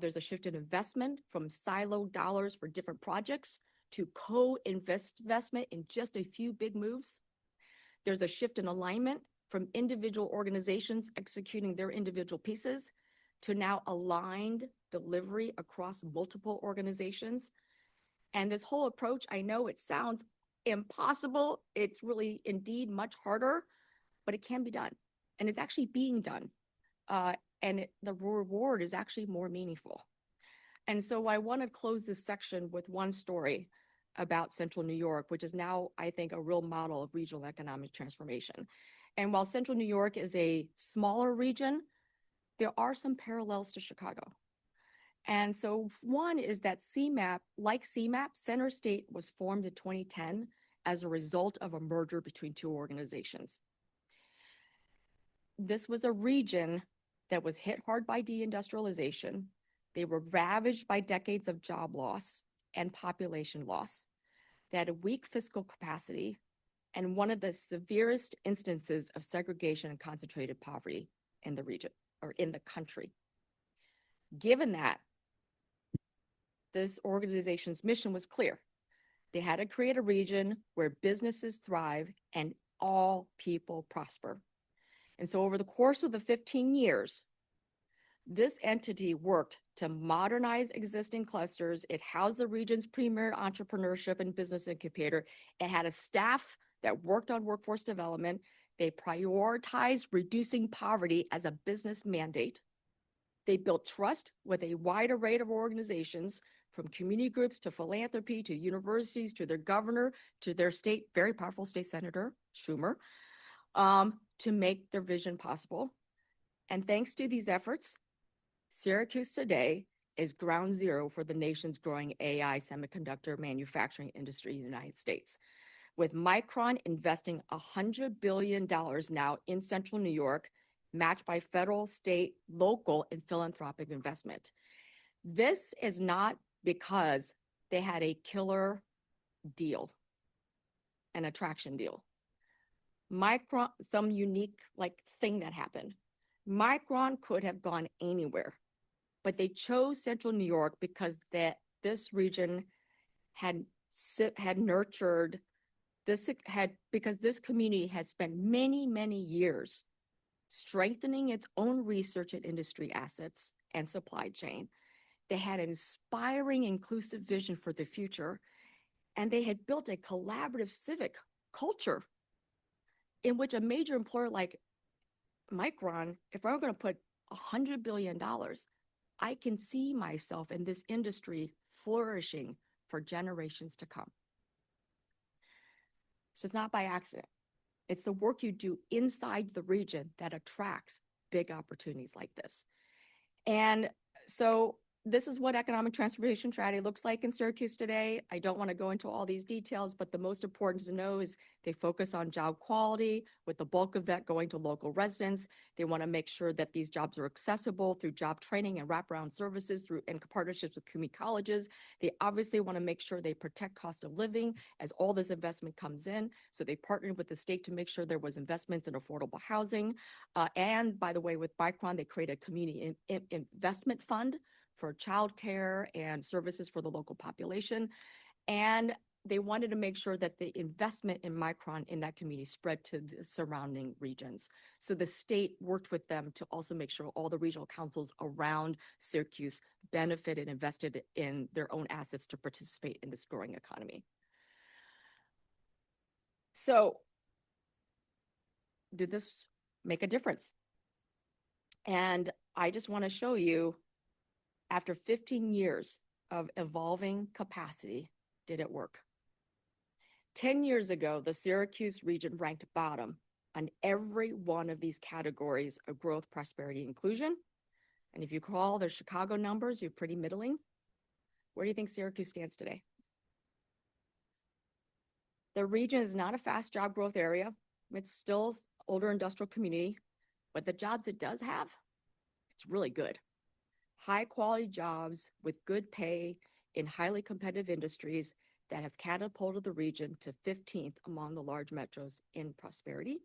There's a shift in investment from siloed dollars for different projects to co-investment in just a few big moves. There's a shift in alignment from individual organizations executing their individual pieces to now aligned delivery across multiple organizations. And this whole approach, I know it sounds impossible. It's really indeed much harder, but it can be done. And it's actually being done. The reward is actually more meaningful. And so I want to close this section with one story about Central New York, which is now, I think, a real model of regional economic transformation. And while Central New York is a smaller region, there are some parallels to Chicago. And so one is that CMAP, like CMAP, Center State was formed in 2010 as a result of a merger between two organizations. This was a region that was hit hard by deindustrialization. They were ravaged by decades of job loss and population loss. They had a weak fiscal capacity and one of the severest instances of segregation and concentrated poverty in the region or in the country. Given that, this organization's mission was clear. They had to create a region where businesses thrive and all people prosper. And so over the course of the 15 years, this entity worked to modernize existing clusters. It housed the region's premier entrepreneurship and business incubator. It had a staff that worked on workforce development. They prioritized reducing poverty as a business mandate. They built trust with a wide array of organizations, from community groups to philanthropy to universities to their governor to their state, very powerful state senator, Schumer, to make their vision possible. And thanks to these efforts, Syracuse today is ground zero for the nation's growing AI semiconductor manufacturing industry in the United States, with Micron investing $100 billion now in Central New York, matched by federal, state, local, and philanthropic investment. This is not because they had a killer deal, an attraction deal. Micron, some unique thing that happened. Micron could have gone anywhere, but they chose Central New York because this region had nurtured because this community has spent many, many years strengthening its own research and industry assets and supply chain. They had an inspiring, inclusive vision for the future, and they had built a collaborative civic culture in which a major employer like Micron, if I'm going to put $100 billion, I can see myself in this industry flourishing for generations to come. So it's not by accident. It's the work you do inside the region that attracts big opportunities like this. And so this is what economic transformation strategy looks like in Syracuse today. I don't want to go into all these details, but the most important to know is they focus on job quality, with the bulk of that going to local residents. They want to make sure that these jobs are accessible through job training and wraparound services through and partnerships with community colleges. They obviously want to make sure they protect cost of living as all this investment comes in. So they partnered with the state to make sure there was investments in affordable housing. And by the way, with Micron, they created a community investment fund for childcare and services for the local population. And they wanted to make sure that the investment in Micron in that community spread to the surrounding regions. So the state worked with them to also make sure all the regional councils around Syracuse benefited, invested in their own assets to participate in this growing economy. So did this make a difference? And I just want to show you, after 15 years of evolving capacity, did it work? 10 years ago, the Syracuse region ranked bottom on every one of these categories of growth, prosperity, inclusion. And if you call the Chicago numbers, you're pretty middling. Where do you think Syracuse stands today? The region is not a fast job growth area. It's still older industrial community, but the jobs it does have, it's really good. High quality jobs with good pay in highly competitive industries that have catapulted the region to 15th among the large metros in prosperity.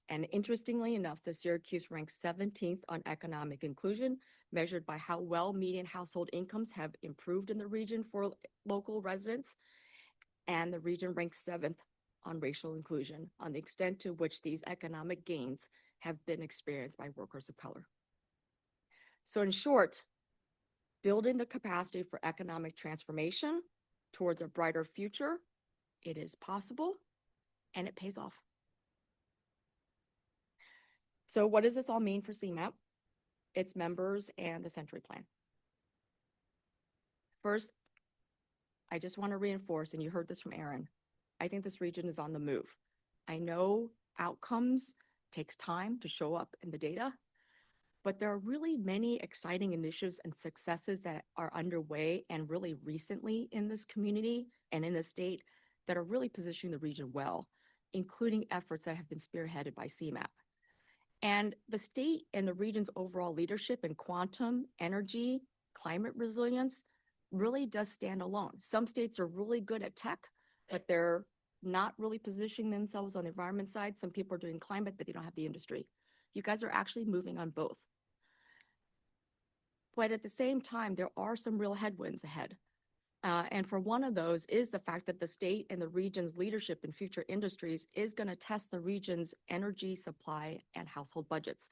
And interestingly enough, the Syracuse ranks 17th on economic inclusion, measured by how well median household incomes have improved in the region for local residents. And the region ranks 7th on racial inclusion, on the extent to which these economic gains have been experienced by workers of color. So in short, building the capacity for economic transformation towards a brighter future, it is possible and it pays off. So what does this all mean for CMAP, its members, and the Century Plan? First, I just want to reinforce, and you heard this from Aaron, I think this region is on the move. I know outcomes takes time to show up in the data, but there are really many exciting initiatives and successes that are underway and really recently in this community and in the state that are really positioning the region well, including efforts that have been spearheaded by CMAP. And the state and the region's overall leadership in quantum, energy, climate resilience really does stand alone. Some states are really good at tech, but they're not really positioning themselves on the environment side. Some people are doing climate, but they don't have the industry. You guys are actually moving on both. But at the same time, there are some real headwinds ahead. And for one of those is the fact that the state and the region's leadership in future industries is going to test the region's energy supply and household budgets.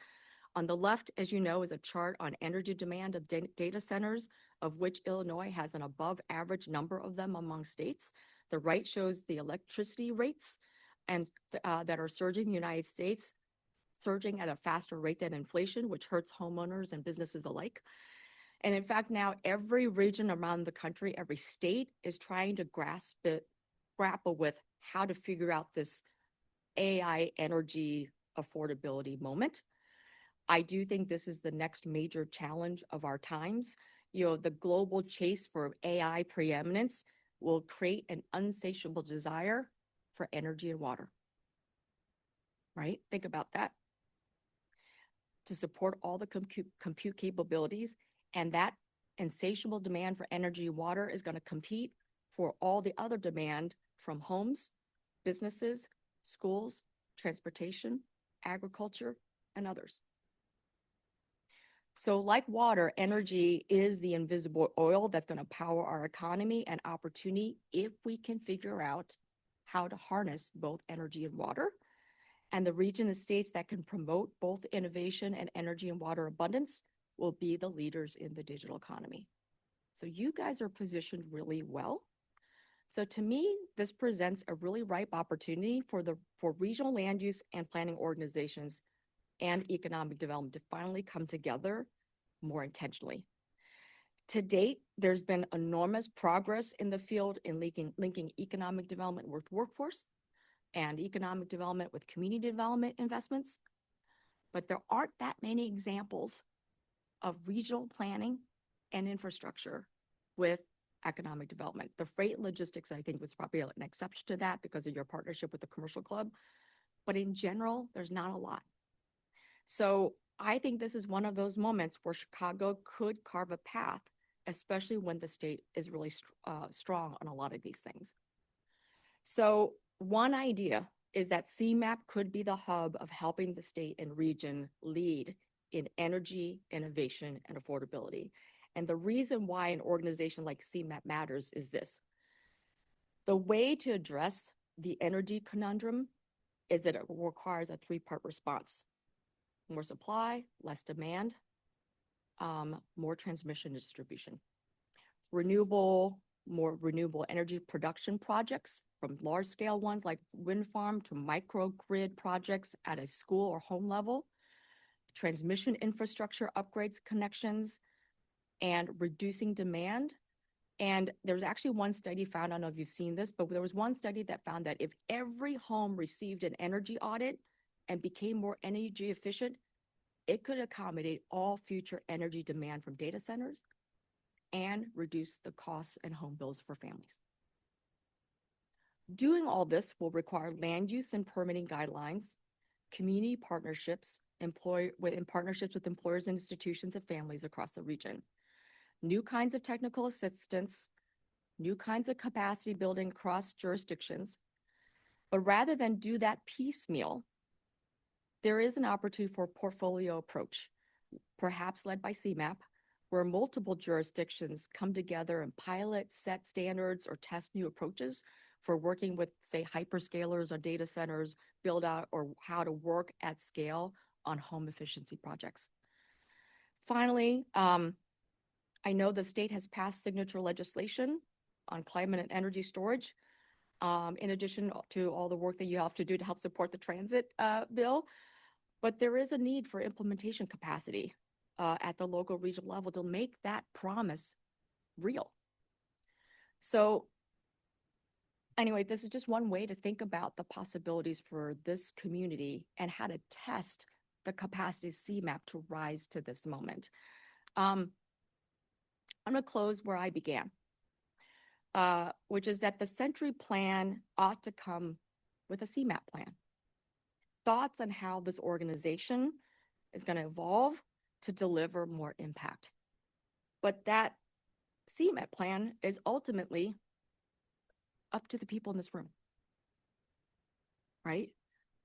On the left, as you know, is a chart on energy demand of data centers, of which Illinois has an above average number of them among states. The right shows the electricity rates and that are surging in the United States, surging at a faster rate than inflation, which hurts homeowners and businesses alike. And in fact, now every region around the country, every state is trying to grapple with how to figure out this AI energy affordability moment. I do think this is the next major challenge of our times. You know, the global chase for AI preeminence will create an insatiable desire for energy and water, right? Think about that. To support all the compute capabilities, and that insatiable demand for energy and water is going to compete for all the other demand from homes, businesses, schools, transportation, agriculture, and others. So like water, energy is the invisible oil that's going to power our economy and opportunity if we can figure out how to harness both energy and water. And the region and states that can promote both innovation and energy and water abundance will be the leaders in the digital economy. So you guys are positioned really well. So to me, this presents a really ripe opportunity for regional land use and planning organizations and economic development to finally come together more intentionally. To date, there's been enormous progress in the field in linking economic development with workforce and economic development with community development investments. But there aren't that many examples of regional planning and infrastructure with economic development. The freight and logistics, I think, was probably an exception to that because of your partnership with the commercial club. But in general, there's not a lot. So I think this is one of those moments where Chicago could carve a path, especially when the state is really strong on a lot of these things. So one idea is that CMAP could be the hub of helping the state and region lead in energy, innovation, and affordability. And the reason why an organization like CMAP matters is this. The way to address the energy conundrum is that it requires a three-part response. More supply, less demand, more transmission and distribution. More renewable energy production projects, from large-scale ones like wind farm to microgrid projects at a school or home level, transmission infrastructure upgrades, connections, and reducing demand. And there's actually one study found, I don't know if you've seen this, but there was one study that found that if every home received an energy audit and became more energy efficient, it could accommodate all future energy demand from data centers and reduce the costs and home bills for families. Doing all this will require land use and permitting guidelines, community partnerships, in partnerships with employers, institutions, and families across the region, new kinds of technical assistance, new kinds of capacity building across jurisdictions. But rather than do that piecemeal, there is an opportunity for a portfolio approach, perhaps led by CMAP, where multiple jurisdictions come together and pilot, set standards, or test new approaches for working with, say, hyperscalers or data centers, build out, or how to work at scale on home efficiency projects. Finally, I know the state has passed signature legislation on climate and energy storage, in addition to all the work that you have to do to help support the transit bill. But there is a need for implementation capacity at the local regional level to make that promise real. So anyway, this is just one way to think about the possibilities for this community and how to test the capacity of CMAP to rise to this moment. I'm going to close where I began, which is that the Century Plan ought to come with a CMAP plan. Thoughts on how this organization is going to evolve to deliver more impact. But that CMAP plan is ultimately up to the people in this room, right?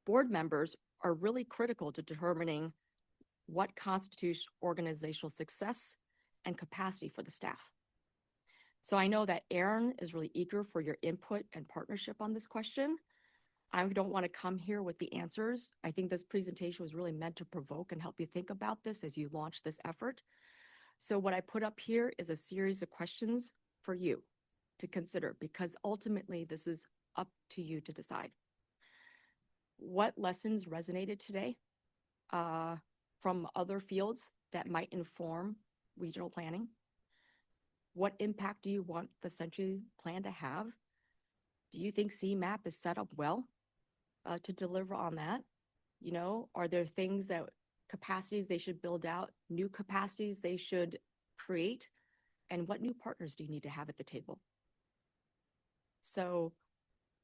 Board members are really critical to determining what constitutes organizational success and capacity for the staff. So I know that Aaron is really eager for your input and partnership on this question. I don't want to come here with the answers. I think this presentation was really meant to provoke and help you think about this as you launch this effort. So what I put up here is a series of questions for you to consider, because ultimately this is up to you to decide. What lessons resonated today from other fields that might inform regional planning? What impact do you want the Century Plan to have? Do you think CMAP is set up well to deliver on that? You know, are there things that capacities they should build out, new capacities they should create, and what new partners do you need to have at the table? So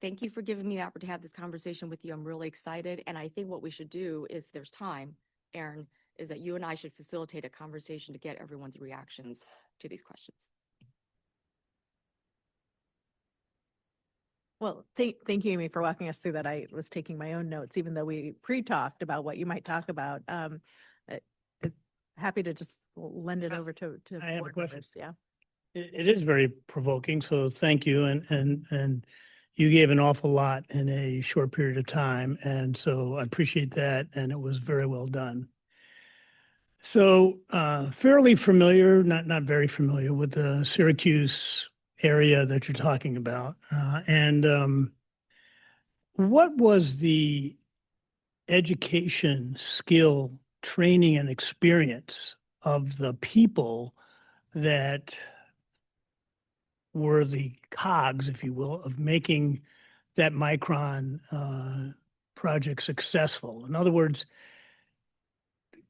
thank you for giving me the opportunity to have this conversation with you. I'm really excited. And I think what we should do, if there's time, Aaron, is that you and I should facilitate a conversation to get everyone's reactions to these questions. Well, thank you, Amy, for walking us through that. I was taking my own notes, even though we pre-talked about what you might talk about. Happy to just lend it over to I have a board question. members. Yeah. It is very provoking, so thank you. And you gave an awful lot in a short period of time. And so I appreciate that. And it was very well done. So fairly familiar, not very familiar with the Syracuse area that you're talking about. What was the education, skill, training, and experience of the people that were the cogs, if you will, of making that Micron project successful? In other words,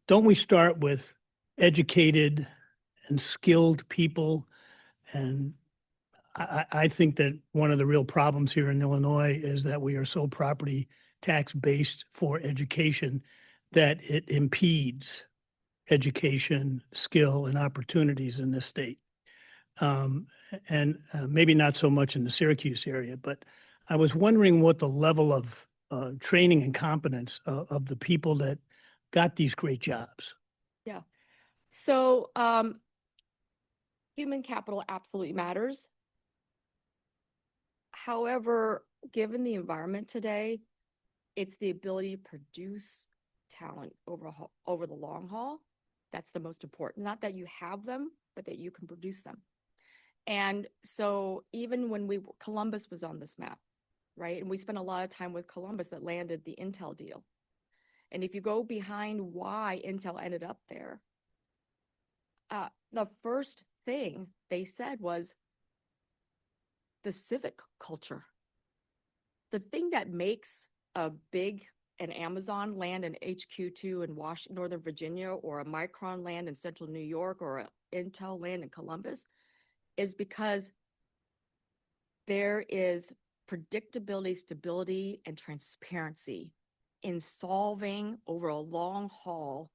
don't we start with educated and skilled people. And I think that one of the real problems here in Illinois is that we are so property tax based for education that it impedes education, skill, and opportunities in this state. And maybe not so much in the Syracuse area, but I was wondering what the level of training and competence of the people that got these great jobs. So, human capital absolutely matters. However, given the environment today, it's the ability to produce talent over the long haul. That's the most important. Not that you have them, but that you can produce them. And so even when Columbus was on this map, right? And we spent a lot of time with Columbus that landed the Intel deal. And if you go behind why Intel ended up there, the first thing they said was the civic culture. The thing that makes a big an Amazon land in HQ2 in Northern Virginia, or a Micron land in Central New York, or an Intel land in Columbus, is because there is predictability, stability, and transparency in solving over a long haul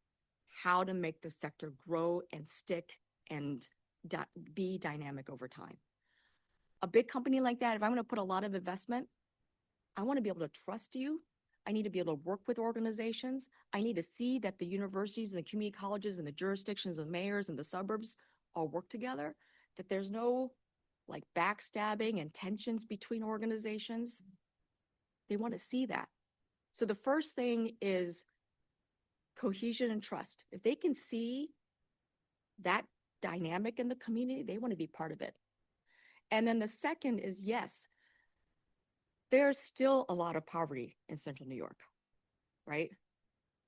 how to make the sector grow and stick and be dynamic over time. A big company like that, if I'm going to put a lot of investment, I want to be able to trust you. I need to be able to work with organizations. I need to see that the universities and the community colleges and the jurisdictions and mayors and the suburbs all work together, that there's no like backstabbing and tensions between organizations. They want to see that. So the first thing is cohesion and trust. If they can see that dynamic in the community, they want to be part of it. And then the second is, yes, there's still a lot of poverty in Central New York, right?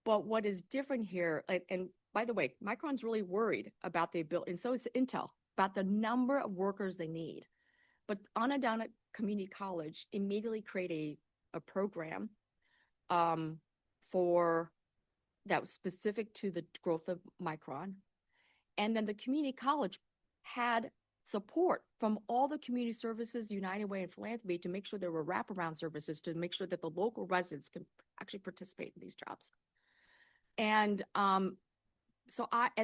But what is different here, and by the way, Micron's really worried about the ability, and so is Intel, about the number of workers they need. But Onondaga Community College immediately created a program for that was specific to the growth of Micron. And then the community college had support from all the community services, United Way, and philanthropy to make sure there were wraparound services to make sure that the local residents can actually participate in these jobs. And and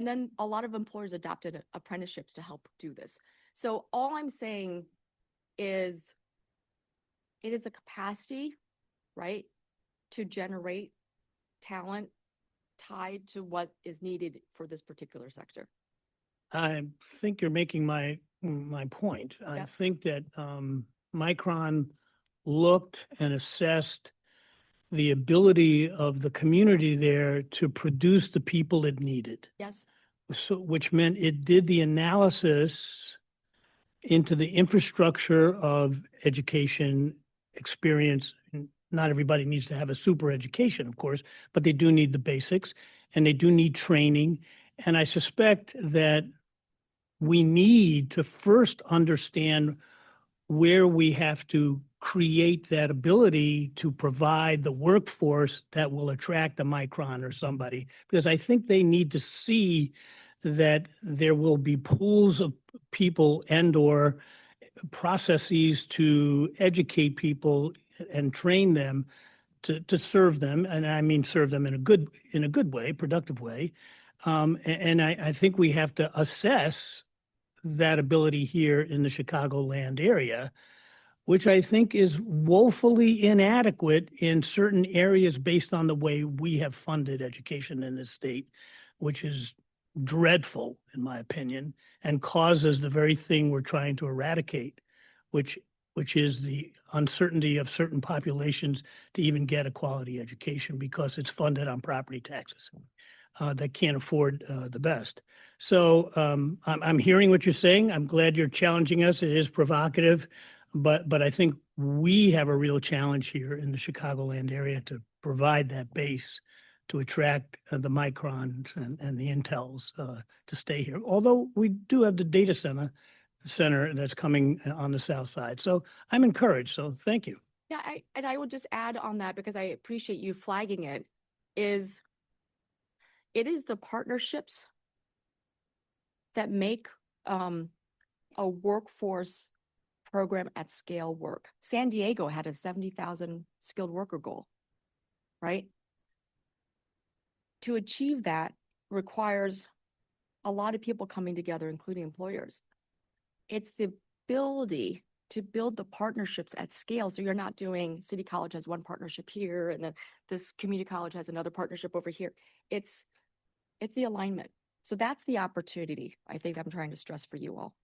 then a lot of employers adopted apprenticeships to help do this. So all I'm saying is it is the capacity, right, to generate talent tied to what is needed for this particular sector. I think you're making my point. I Yep. think that Micron looked and assessed the ability of the community there to produce the people it needed. Yes. So, which meant it did the analysis into the infrastructure of education experience. Not everybody needs to have a super education, of course, but they do need the basics and they do need training. And I suspect that we need to first understand where we have to create that ability to provide the workforce that will attract a Micron or somebody, because I think they need to see that there will be pools of people and or processes to educate people and train them to serve them. And I mean, serve them in a good way, productive way. And I think we have to assess that ability here in the Chicagoland area, which I think is woefully inadequate in certain areas based on the way we have funded education in this state, which is dreadful, in my opinion, and causes the very thing we're trying to eradicate, which is the uncertainty of certain populations to even get a quality education because it's funded on property taxes that can't afford the best. So I'm hearing what you're saying. I'm glad you're challenging us. It is provocative, but I think we have a real challenge here in the Chicagoland area to provide that base to attract the Microns and the Intels to stay here. Although we do have the data center that's coming on the south side. So I'm encouraged. So thank you. Yeah, and I will just add on that because I appreciate you flagging it is the partnerships that make a workforce program at scale work. San Diego had a 70,000 skilled worker goal, right? To achieve that requires a lot of people coming together, including employers. It's the ability to build the partnerships at scale. So you're not doing City College has one partnership here, and then this community college has another partnership over here. It's the alignment. So that's the opportunity I think I'm trying to stress for you all.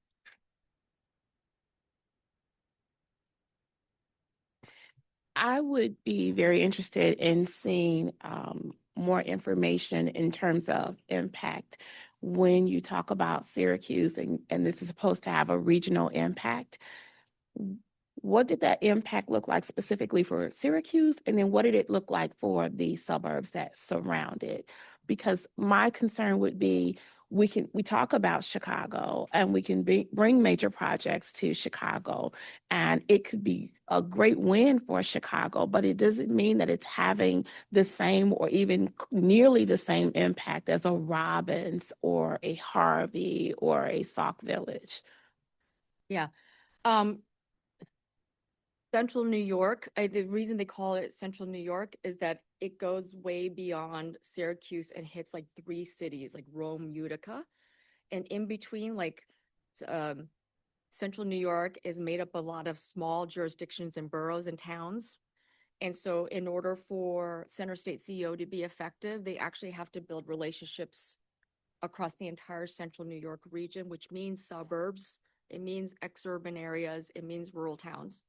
I would be very interested in seeing more information in terms of impact. When you talk about Syracuse and this is supposed to have a regional impact, what did that impact look like specifically for Syracuse? And then what did it look like for the suburbs that surround it? Because my concern would be we talk about Chicago and we can bring major projects to Chicago, and it could be a great win for Chicago, but it doesn't mean that it's having the same or even nearly the same impact as a Robbins or a Harvey or a Sauk Village. Yeah. Central New York, the reason they call it Central New York is that it goes way beyond Syracuse and hits like 3 cities like Rome, Utica. And in between, like Central New York is made up of a lot of small jurisdictions and boroughs and towns. And so in order for Center State CEO to be effective, they actually have to build relationships across the entire Central New York region, which means suburbs, it means exurban areas, it means rural towns.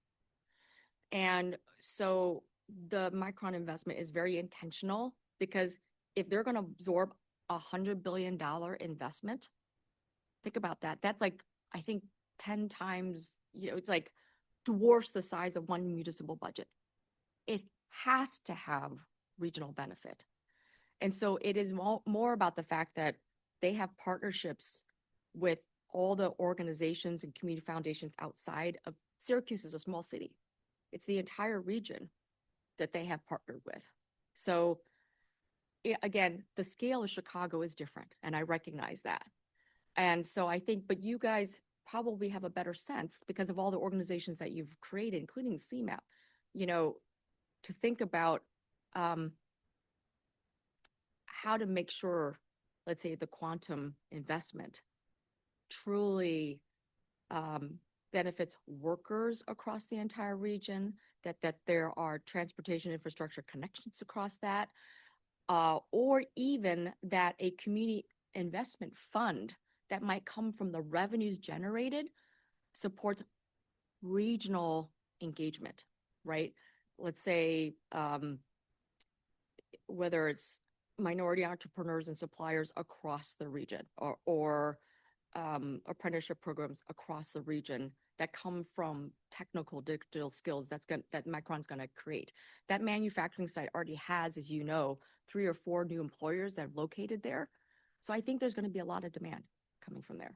And so the Micron investment is very intentional because if they're going to absorb $100 billion investment, think about that. That's like, I think 10 times, it's like dwarfs the size of one municipal budget. It has to have regional benefit. And so it is more about the fact that they have partnerships with all the organizations and community foundations outside of Syracuse is a small city. It's the entire region that they have partnered with. So again, the scale of Chicago is different, and I recognize that. And so I think, but you guys probably have a better sense because of all the organizations that you've created, including CMAP, to think about how to make sure, let's say, the quantum investment truly benefits workers across the entire region, that there are transportation infrastructure connections across that, or even that a community investment fund that might come from the revenues generated supports regional engagement, right? Let's say whether it's minority entrepreneurs and suppliers across the region or apprenticeship programs across the region that come from technical digital skills that Micron's going to create. That manufacturing site already has, as you know, 3 or 4 new employers that are located there. So I think there's going to be a lot of demand coming from there.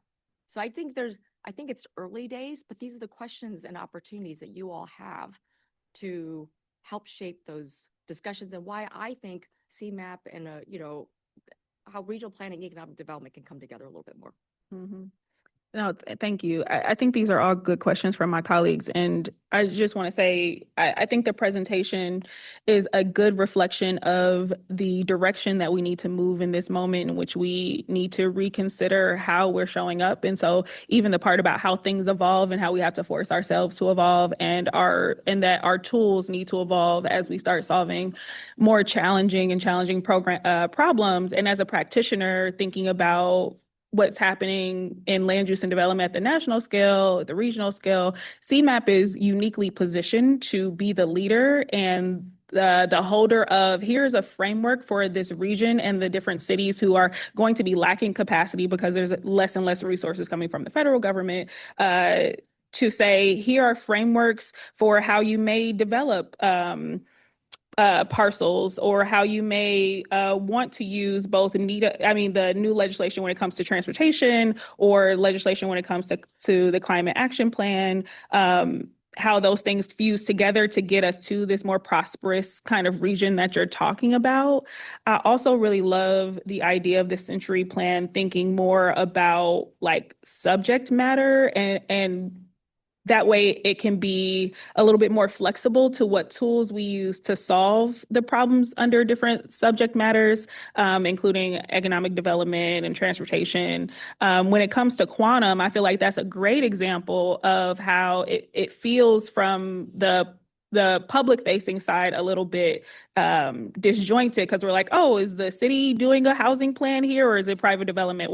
So I think it's early days, but these are the questions and opportunities that you all have to help shape those discussions and why I think CMAP and how regional planning and economic development can come together a little bit more. Mm-hmm. No, thank you. I think these are all good questions from my colleagues. And I just want to say, I think the presentation is a good reflection of the direction that we need to move in this moment in which we need to reconsider how we're showing up. And so even the part about how things evolve and how we have to force ourselves to evolve and that our tools need to evolve as we start solving more challenging problems. And as a practitioner, thinking about what's happening in land use and development at the national scale, the regional scale, CMAP is uniquely positioned to be the leader and the holder of here's a framework for this region and the different cities who are going to be lacking capacity because there's less and less resources coming from the federal government to say, here are frameworks for how you may develop parcels or how you may want to use both the new legislation when it comes to transportation or legislation when it comes to the climate action plan. how those things fuse together to get us to this more prosperous kind of region that you're talking about. I also really love the idea of the century plan, thinking more about like subject matter and that way it can be a little bit more flexible to what tools we use to solve the problems under different subject matters, including economic development and transportation. When it comes to quantum, I feel like that's a great example of how it feels from the public facing side a little bit disjointed, because we're like, oh, is the city doing a housing plan here, or is it private development?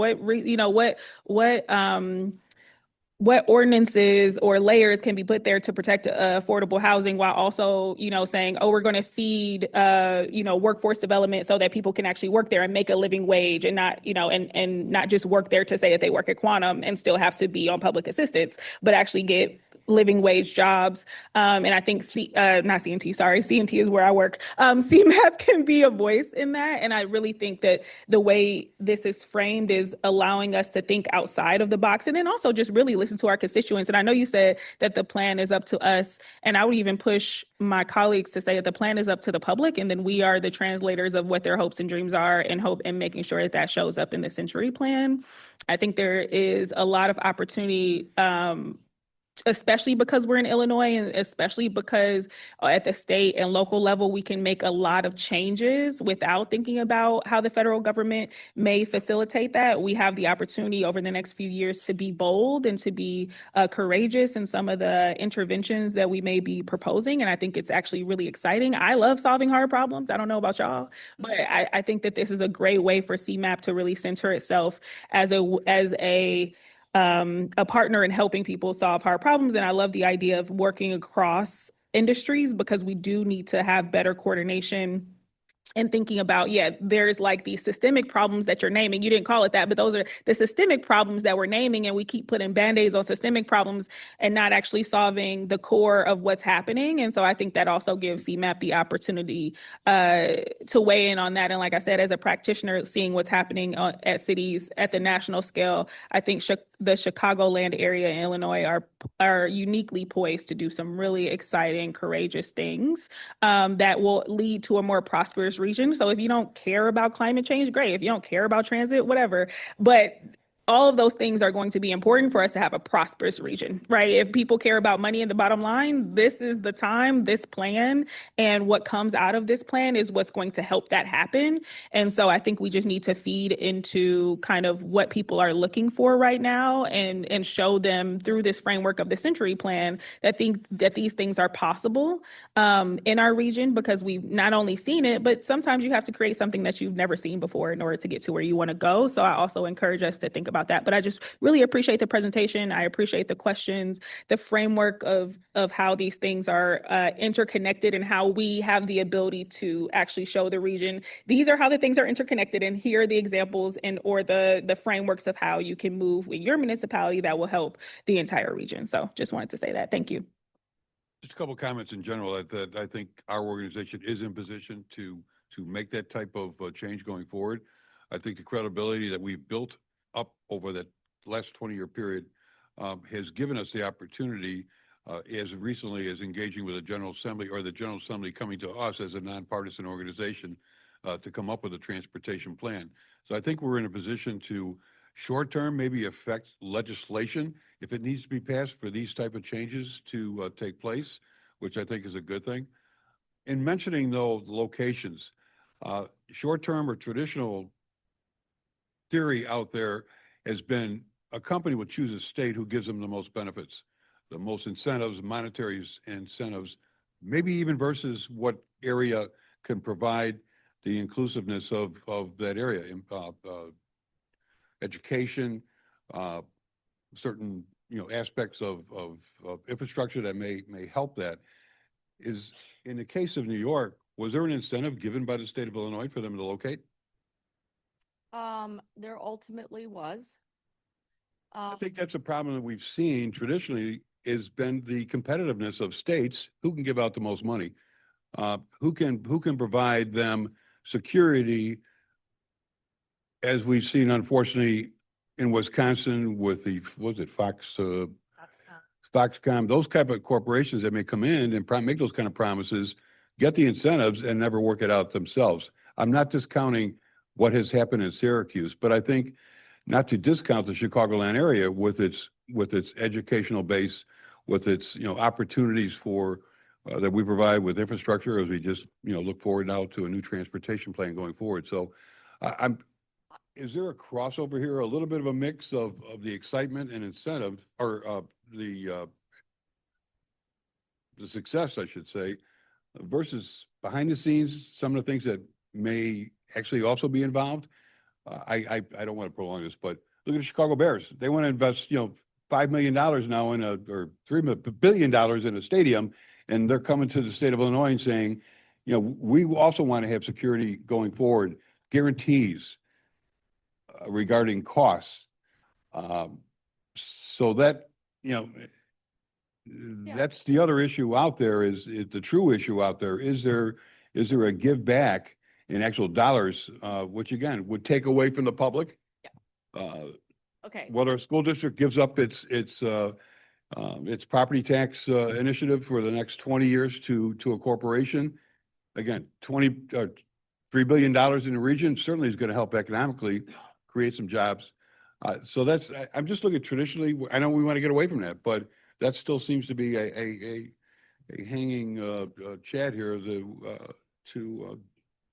What ordinances or layers can be put there to protect affordable housing, while also, saying, oh, we're going to feed, workforce development so that people can actually work there and make a living wage, and not, and not just work there to say that they work at Quantum and still have to be on public assistance, but actually get living wage jobs. And I think not CNT, sorry, CNT is where I work. CMAP can be a voice in that. And I really think that the way this is framed is allowing us to think outside of the box, and then also just really listen to our constituents. And I know you said that the plan is up to us, and I would even push my colleagues to say that the plan is up to the public, and then we are the translators of what their hopes and dreams are, and making sure that that shows up in the century plan. I think there is a lot of opportunity, especially because we're in Illinois, and especially because at the state and local level, we can make a lot of changes without thinking about how the federal government may facilitate that. We have the opportunity over the next few years to be bold and to be courageous in some of the interventions that we may be proposing. And I think it's actually really exciting. I love solving hard problems. I don't know about y'all, but I think that this is a great way for CMAP to really center itself as a partner in helping people solve hard problems. And I love the idea of working across industries, because we do need to have better coordination and thinking about, there's like these systemic problems that you're naming. You didn't call it that, but those are the systemic problems that we're naming, and we keep putting Band-Aids on systemic problems and not actually solving the core of what's happening. And so I think that also gives CMAP the opportunity to weigh in on that. And like I said, as a practitioner, seeing what's happening at cities at the national scale, I think the Chicagoland area in Illinois are uniquely poised to do some really exciting, courageous things that will lead to a more prosperous region. So if you don't care about climate change, great. If you don't care about transit, whatever. But all of those things are going to be important for us to have a prosperous region, right? If people care about money and the bottom line, this is the time, this plan, and what comes out of this plan is what's going to help that happen. And so I think we just need to feed into kind of what people are looking for right now, and show them through this framework of the century plan that these things are possible in our region, because we've not only seen it, but sometimes you have to create something that you've never seen before in order to get to where you want to go. So I also encourage us to think about that. But I just really appreciate the presentation. I appreciate the questions, the framework of how these things are interconnected, and how we have the ability to actually show the region, these are how the things are interconnected, and here are the examples or the frameworks of how you can move with your municipality that will help the entire region. So just wanted to say that. Thank you. Just a couple of comments in general that I think our organization is in position to make that type of change going forward. I think the credibility that we've built up over that last 20-year period has given us the opportunity, as recently as engaging with the General Assembly, or the General Assembly coming to us as a nonpartisan organization to come up with a transportation plan. So I think we're in a position to short-term maybe affect legislation if it needs to be passed for these type of changes to take place, which I think is a good thing. In mentioning, though, the locations, short-term or traditional theory out there has been a company will choose a state who gives them the most benefits, the most incentives, monetary incentives, maybe even versus what area can provide the inclusiveness of that area, education, certain aspects of infrastructure that may help that. Is in the case of New York, was there an incentive given by the state of Illinois for them to locate? There ultimately was. I think that's a problem that we've seen traditionally, has been the competitiveness of states who can give out the most money, who can provide them security, as we've seen unfortunately in Wisconsin with the Fox Foxconn, those type of corporations that may come in and make those kind of promises, get the incentives and never work it out themselves. I'm not discounting what has happened in Syracuse, but I think not to discount the Chicagoland area with its educational base, with its, opportunities for that we provide with infrastructure as we just, look forward now to a new transportation plan going forward. So is there a crossover here, a little bit of a mix of the excitement and incentive or the success, I should say, versus behind the scenes, some of the things that may actually also be involved? I don't want to prolong this, but look at the Chicago Bears. They want to invest, $5 million now or $3 billion in a stadium, and they're coming to the state of Illinois and saying, we also want to have security going forward, guarantees regarding costs. So that, that's the other issue out there is the true issue out there. Is there a give back in actual dollars, which again would take away from the public? Okay. Whether a school district gives up its property tax initiative for the next 20 years to a corporation, again, $3 billion in the region certainly is going to help economically create some jobs. So I'm just looking traditionally. I know we want to get away from that, but that still seems to be a hanging chat here to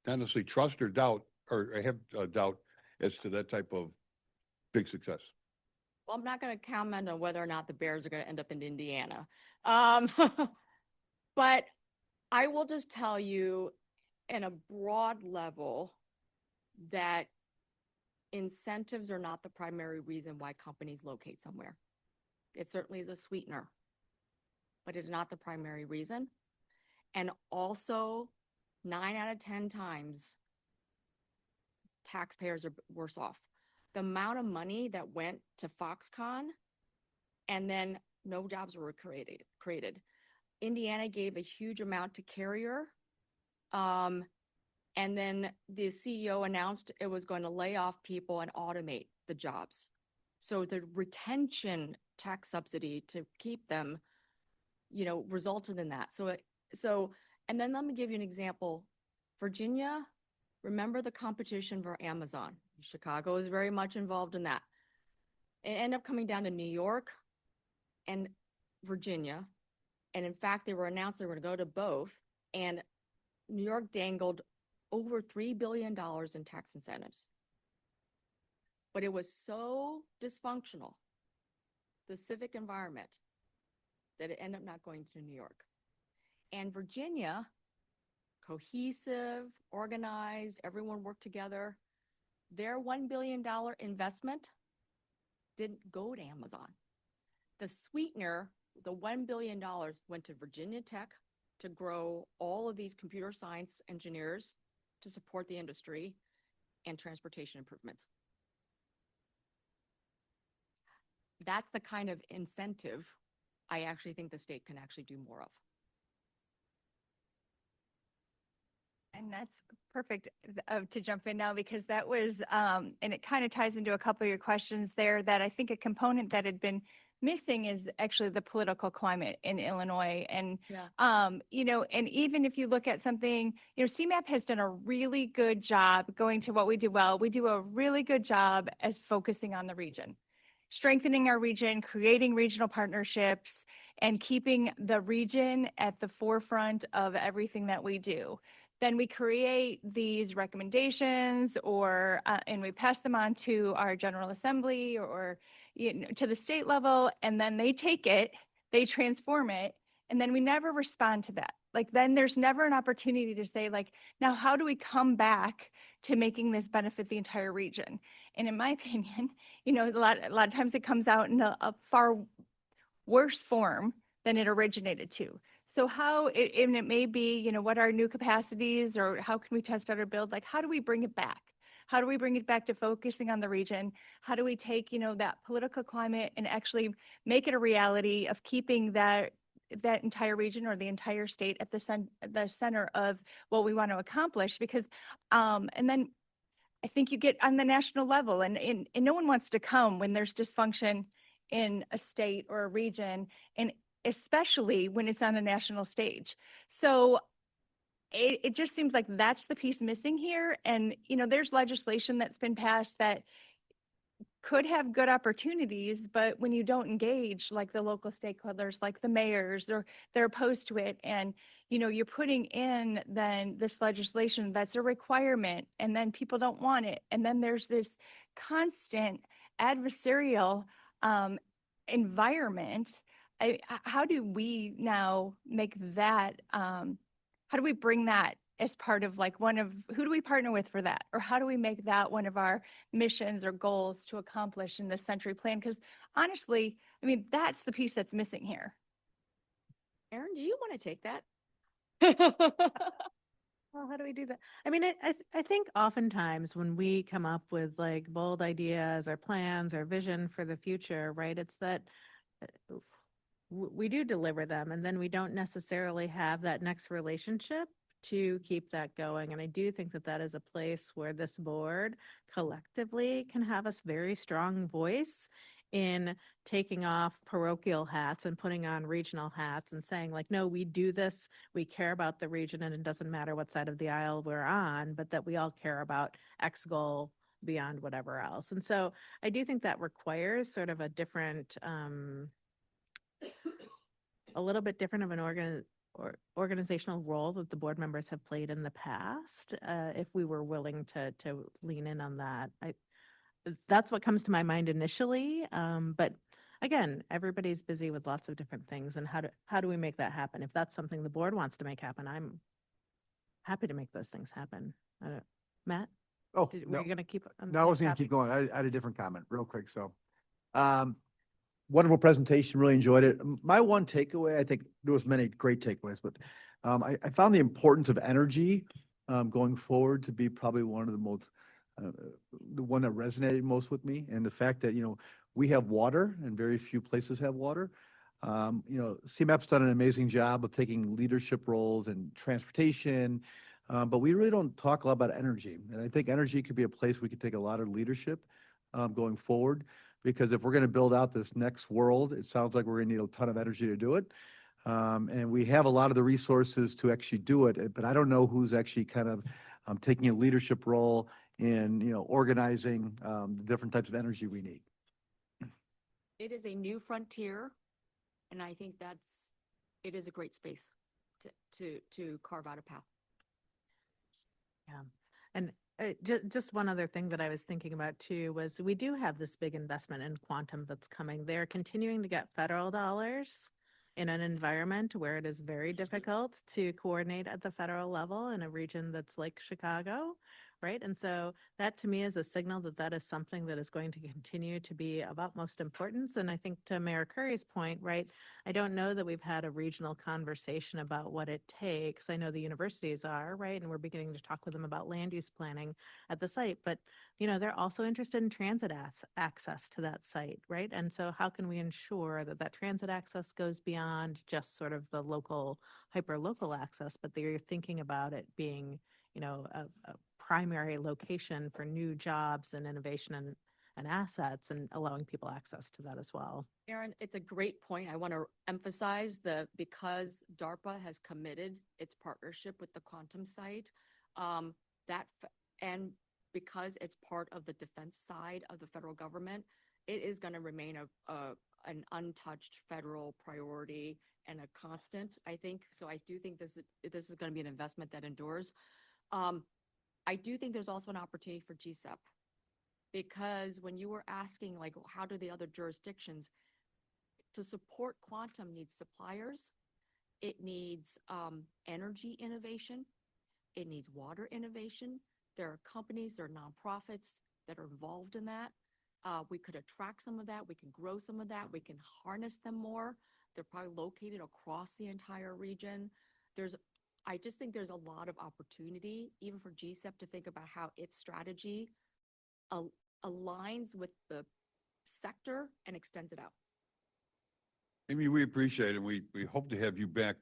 not necessarily trust or doubt or have a doubt as to that type of big success. Well, I'm not going to comment on whether or not the Bears are going to end up in Indiana. But I will just tell you in a broad level that incentives are not the primary reason why companies locate somewhere. It certainly is a sweetener, but it is not the primary reason. And also, 9 out of 10 times, taxpayers are worse off. The amount of money that went to Foxconn and then no jobs were created. Indiana gave a huge amount to Carrier. And then the CEO announced it was going to lay off people and automate the jobs. So the retention tax subsidy to keep them, resulted in that. And then let me give you an example. Virginia, remember the competition for Amazon. Chicago is very much involved in that. It ended up coming down to New York and Virginia. And in fact, they were announced they were going to go to both. And New York dangled over $3 billion in tax incentives. But it was so dysfunctional, the civic environment, that it ended up not going to New York. And Virginia, cohesive, organized, everyone worked together. Their $1 billion investment didn't go to Amazon. The sweetener, the $1 billion, went to Virginia Tech to grow all of these computer science engineers to support the industry and transportation improvements. That's the kind of incentive I actually think the state can actually do more of. And that's perfect to jump in now, because that was, and it kind of ties into a couple of your questions there, that I think a component that had been missing is actually the political climate in Illinois. And, and even if you look at something, CMAP has done a really good job going to what we do well. We do a really good job as focusing on the region, strengthening our region, creating regional partnerships, and keeping the region at the forefront of everything that we do. Then we create these recommendations and we pass them on to our General Assembly or to the state level, and then they take it, they transform it, and then we never respond to that. Then there's never an opportunity to say, now how do we come back to making this benefit the entire region? And in my opinion, a lot of times it comes out in a far worse form than it originated to. So and it may be, what are new capacities, or how can we test out or build? How do we bring it back? How do we bring it back to focusing on the region? How do we take, that political climate and actually make it a reality of keeping that entire region or the entire state at the center of what we want to accomplish? Because, and then I think you get on the national level, and no one wants to come when there's dysfunction in a state or a region, and especially when it's on a national stage. So it just seems like that's the piece missing here. And, there's legislation that's been passed that could have good opportunities, but when you don't engage like the local stakeholders, like the mayors, or they're opposed to it, and you're putting in then this legislation that's a requirement, and then people don't want it, and then there's this constant adversarial environment. How do we now make that? How do we bring that as part of like who do we partner with for that? Or how do we make that one of our missions or goals to accomplish in this century plan? Because honestly, I mean, that's the piece that's missing here. Erin, do you want to take that? Well, how do we do that? I mean, I think oftentimes when we come up with like bold ideas or plans or vision for the future, right, it's that we do deliver them, and then we don't necessarily have that next relationship to keep that going. And I do think that that is a place where this board collectively can have a very strong voice in taking off parochial hats and putting on regional hats and saying like, no, we do this, we care about the region, and it doesn't matter what side of the aisle we're on, but that we all care about X goal beyond whatever else. And so I do think that requires sort of a different, a little bit different of an organizational role that the board members have played in the past, if we were willing to lean in on that. That's what comes to my mind initially. But again, everybody's busy with lots of different things, and how do we make that happen? If that's something the board wants to make happen, I'm happy to make those things happen. Matt, Oh, were you going to keep? on the no, I same was going to topic? keep going. I had a different comment real quick. So, wonderful presentation. Really enjoyed it. My one takeaway, I think there was many great takeaways, but I found the importance of energy going forward to be probably one of the most, the one that resonated most with me. And the fact that, we have water and very few places have water. CMAP's done an amazing job of taking leadership roles in transportation, but we really don't talk a lot about energy. And I think energy could be a place we could take a lot of leadership going forward, because if we're going to build out this next world, it sounds like we're going to need a ton of energy to do it. And we have a lot of the resources to actually do it, but I don't know who's actually kind of taking a leadership role in, organizing the different types of energy we need. It is a new frontier, and I think it is a great space to carve out a path. Yeah. And just one other thing that I was thinking about too was we do have this big investment in quantum that's coming. They're continuing to get federal dollars in an environment where it is very difficult to coordinate at the federal level in a region that's like Chicago, right? And so that to me is a signal that that is something that is going to continue to be of utmost importance. And I think to Mayor Curry's point, right, I don't know that we've had a regional conversation about what it takes. I know the universities are, right? And we're beginning to talk with them about land use planning at the site, but they're also interested in transit access to that site, right? And so how can we ensure that that transit access goes beyond just sort of the local, hyper-local access, but they're thinking about it being, a primary location for new jobs and innovation and assets, and allowing people access to that as well. Erin, it's a great point. I want to emphasize because DARPA has committed its partnership with the quantum site, and because it's part of the defense side of the federal government, it is going to remain an untouched federal priority and a constant, I think. So I do think this is going to be an investment that endures. I do think there's also an opportunity for GSEP, because when you were asking, like, how do the other jurisdictions to support quantum needs suppliers, it needs energy innovation, it needs water innovation. There are companies, there are nonprofits that are involved in that. We could attract some of that. We can grow some of that. We can harness them more. They're probably located across the entire region. I just think there's a lot of opportunity, even for GSEP, to think about how its strategy aligns with the sector and extends it out. Amy, we appreciate it, and we hope to have you back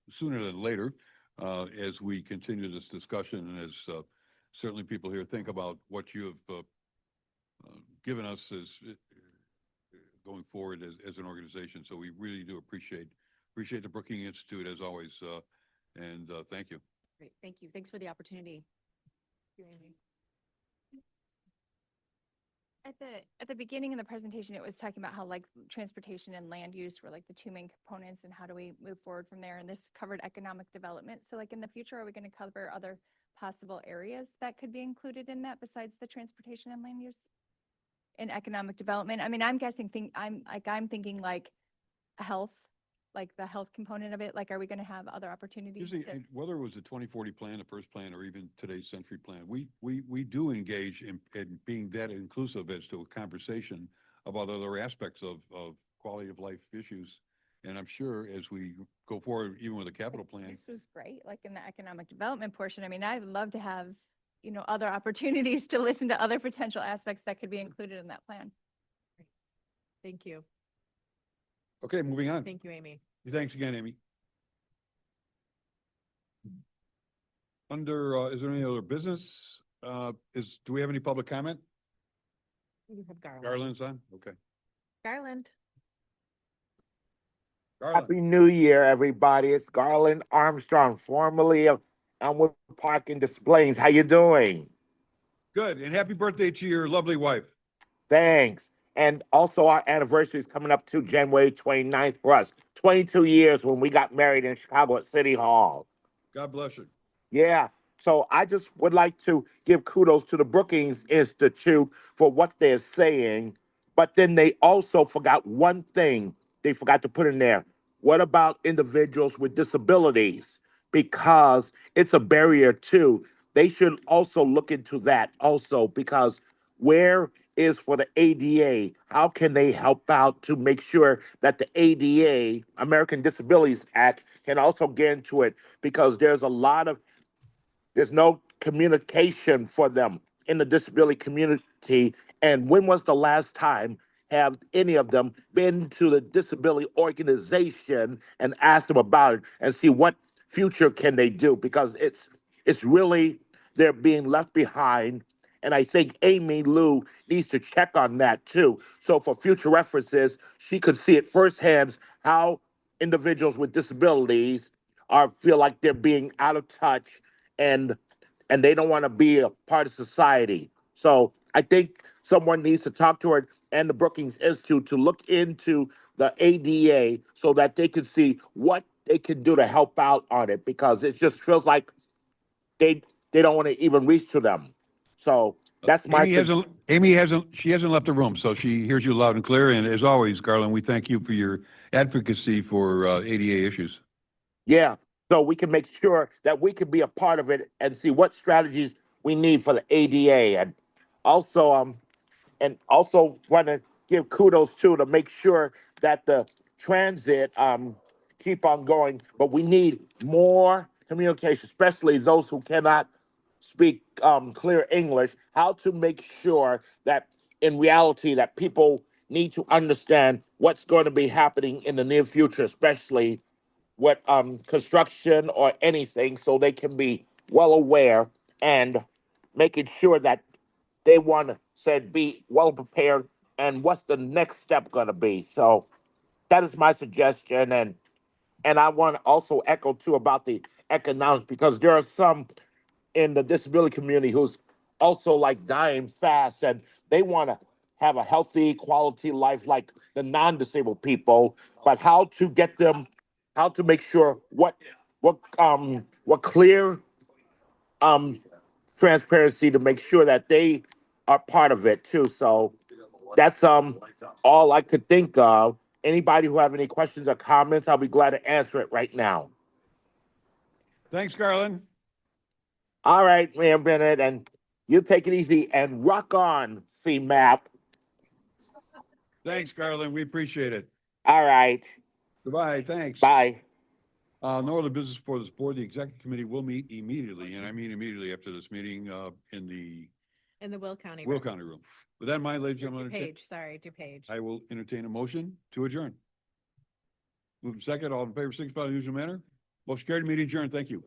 sooner than later as we continue this discussion, and as certainly people here think about what you have given us as going forward as an organization. So we really do appreciate the Brookings Institute as always. And thank you. Great, thank you. Thanks for the opportunity. At the beginning of the presentation, it was talking about how like transportation and land use were like the two main components and how do we move forward from there? And this covered economic development. So like in the future, are we going to cover other possible areas that could be included in that besides the transportation and land use in economic development? I mean, I'm guessing, I'm thinking like health, like the health component of it. Like, are we going to have other opportunities? Usually, to- whether it was the 2040 plan, the first plan, or even today's century plan, we do engage in being that inclusive as to a conversation about other aspects of quality of life issues. And I'm sure as we go forward, even with a capital plan, This was great, like in the economic development portion. I mean, I'd love to have, you know, other opportunities to listen to other potential aspects that could be included in that plan. Thank you. okay, moving on. Thank you, Amy. Thanks again, Amy. Under, is there any other business? Do we have any public comment? You have Garland. Garland's on? Okay. Garland. Garland, Happy New Year, everybody. It's Garland Armstrong, formerly of Elmwood Park and Displays. How you doing? good. And happy birthday to your lovely wife. Thanks. And also our anniversary is coming up to January 29th for us. 22 years when we got married in Chicago at City Hall. God bless you. Yeah. So I just would like to give kudos to the Brookings Institute for what they're saying, but then they also forgot one thing they forgot to put in there. What about individuals with disabilities? Because it's a barrier too. They should also look into that also because where is for the ADA? How can they help out to make sure that the ADA, American Disabilities Act, can also get into it? Because there's no communication for them in the disability community. And when was the last time have any of them been to the disability organization and asked them about it and see what future can they do? Because it's really they're being left behind. And I think Amy Lou needs to check on that too. So for future references, she could see it firsthand how individuals with disabilities feel like they're being out of touch and they don't want to be a part of society. So I think someone needs to talk to her and the Brookings Institute to look into the ADA so that they can see what they can do to help out on it because it just feels like they don't want to even reach to them. So that's my Amy hasn't left the room, so she hears you loud and clear. And as always, Garland, we thank you for your advocacy for ADA issues. Yeah. So we can make sure that we can be a part of it and see what strategies we need for the ADA. And also want to give kudos to make sure that the transit keep on going. But we need more communication, especially those who cannot speak clear English, how to make sure that in reality that people need to understand what's going to be happening in the near future, especially with construction or anything, so they can be well aware and making sure that they want to said be well prepared and what's the next step going to be. So that is my suggestion, and I want to also echo too about the economics because there are some in the disability community who's also like dying fast and they want to have a healthy quality life like the non-disabled people, but how to make sure what clear um transparency to make sure that they are part of it too. So that's all I could think of. Anybody who have any questions or comments, I'll be glad to answer it right now. Thanks, Garland. All right, Mayor Bennett, and you take it easy and rock on, CMAP. Thanks, Garland. We appreciate it. All right, Goodbye. Thanks. bye. No other business for this board. The executive committee will meet immediately, and I mean immediately after this meeting in the In the Will County. Will room. County room. With that in mind, ladies and gentlemen, DuPage, sorry, DuPage. I will entertain a motion to adjourn. Move second, all in favor, signify by the usual manner. Motion carried, meeting adjourned. Thank you.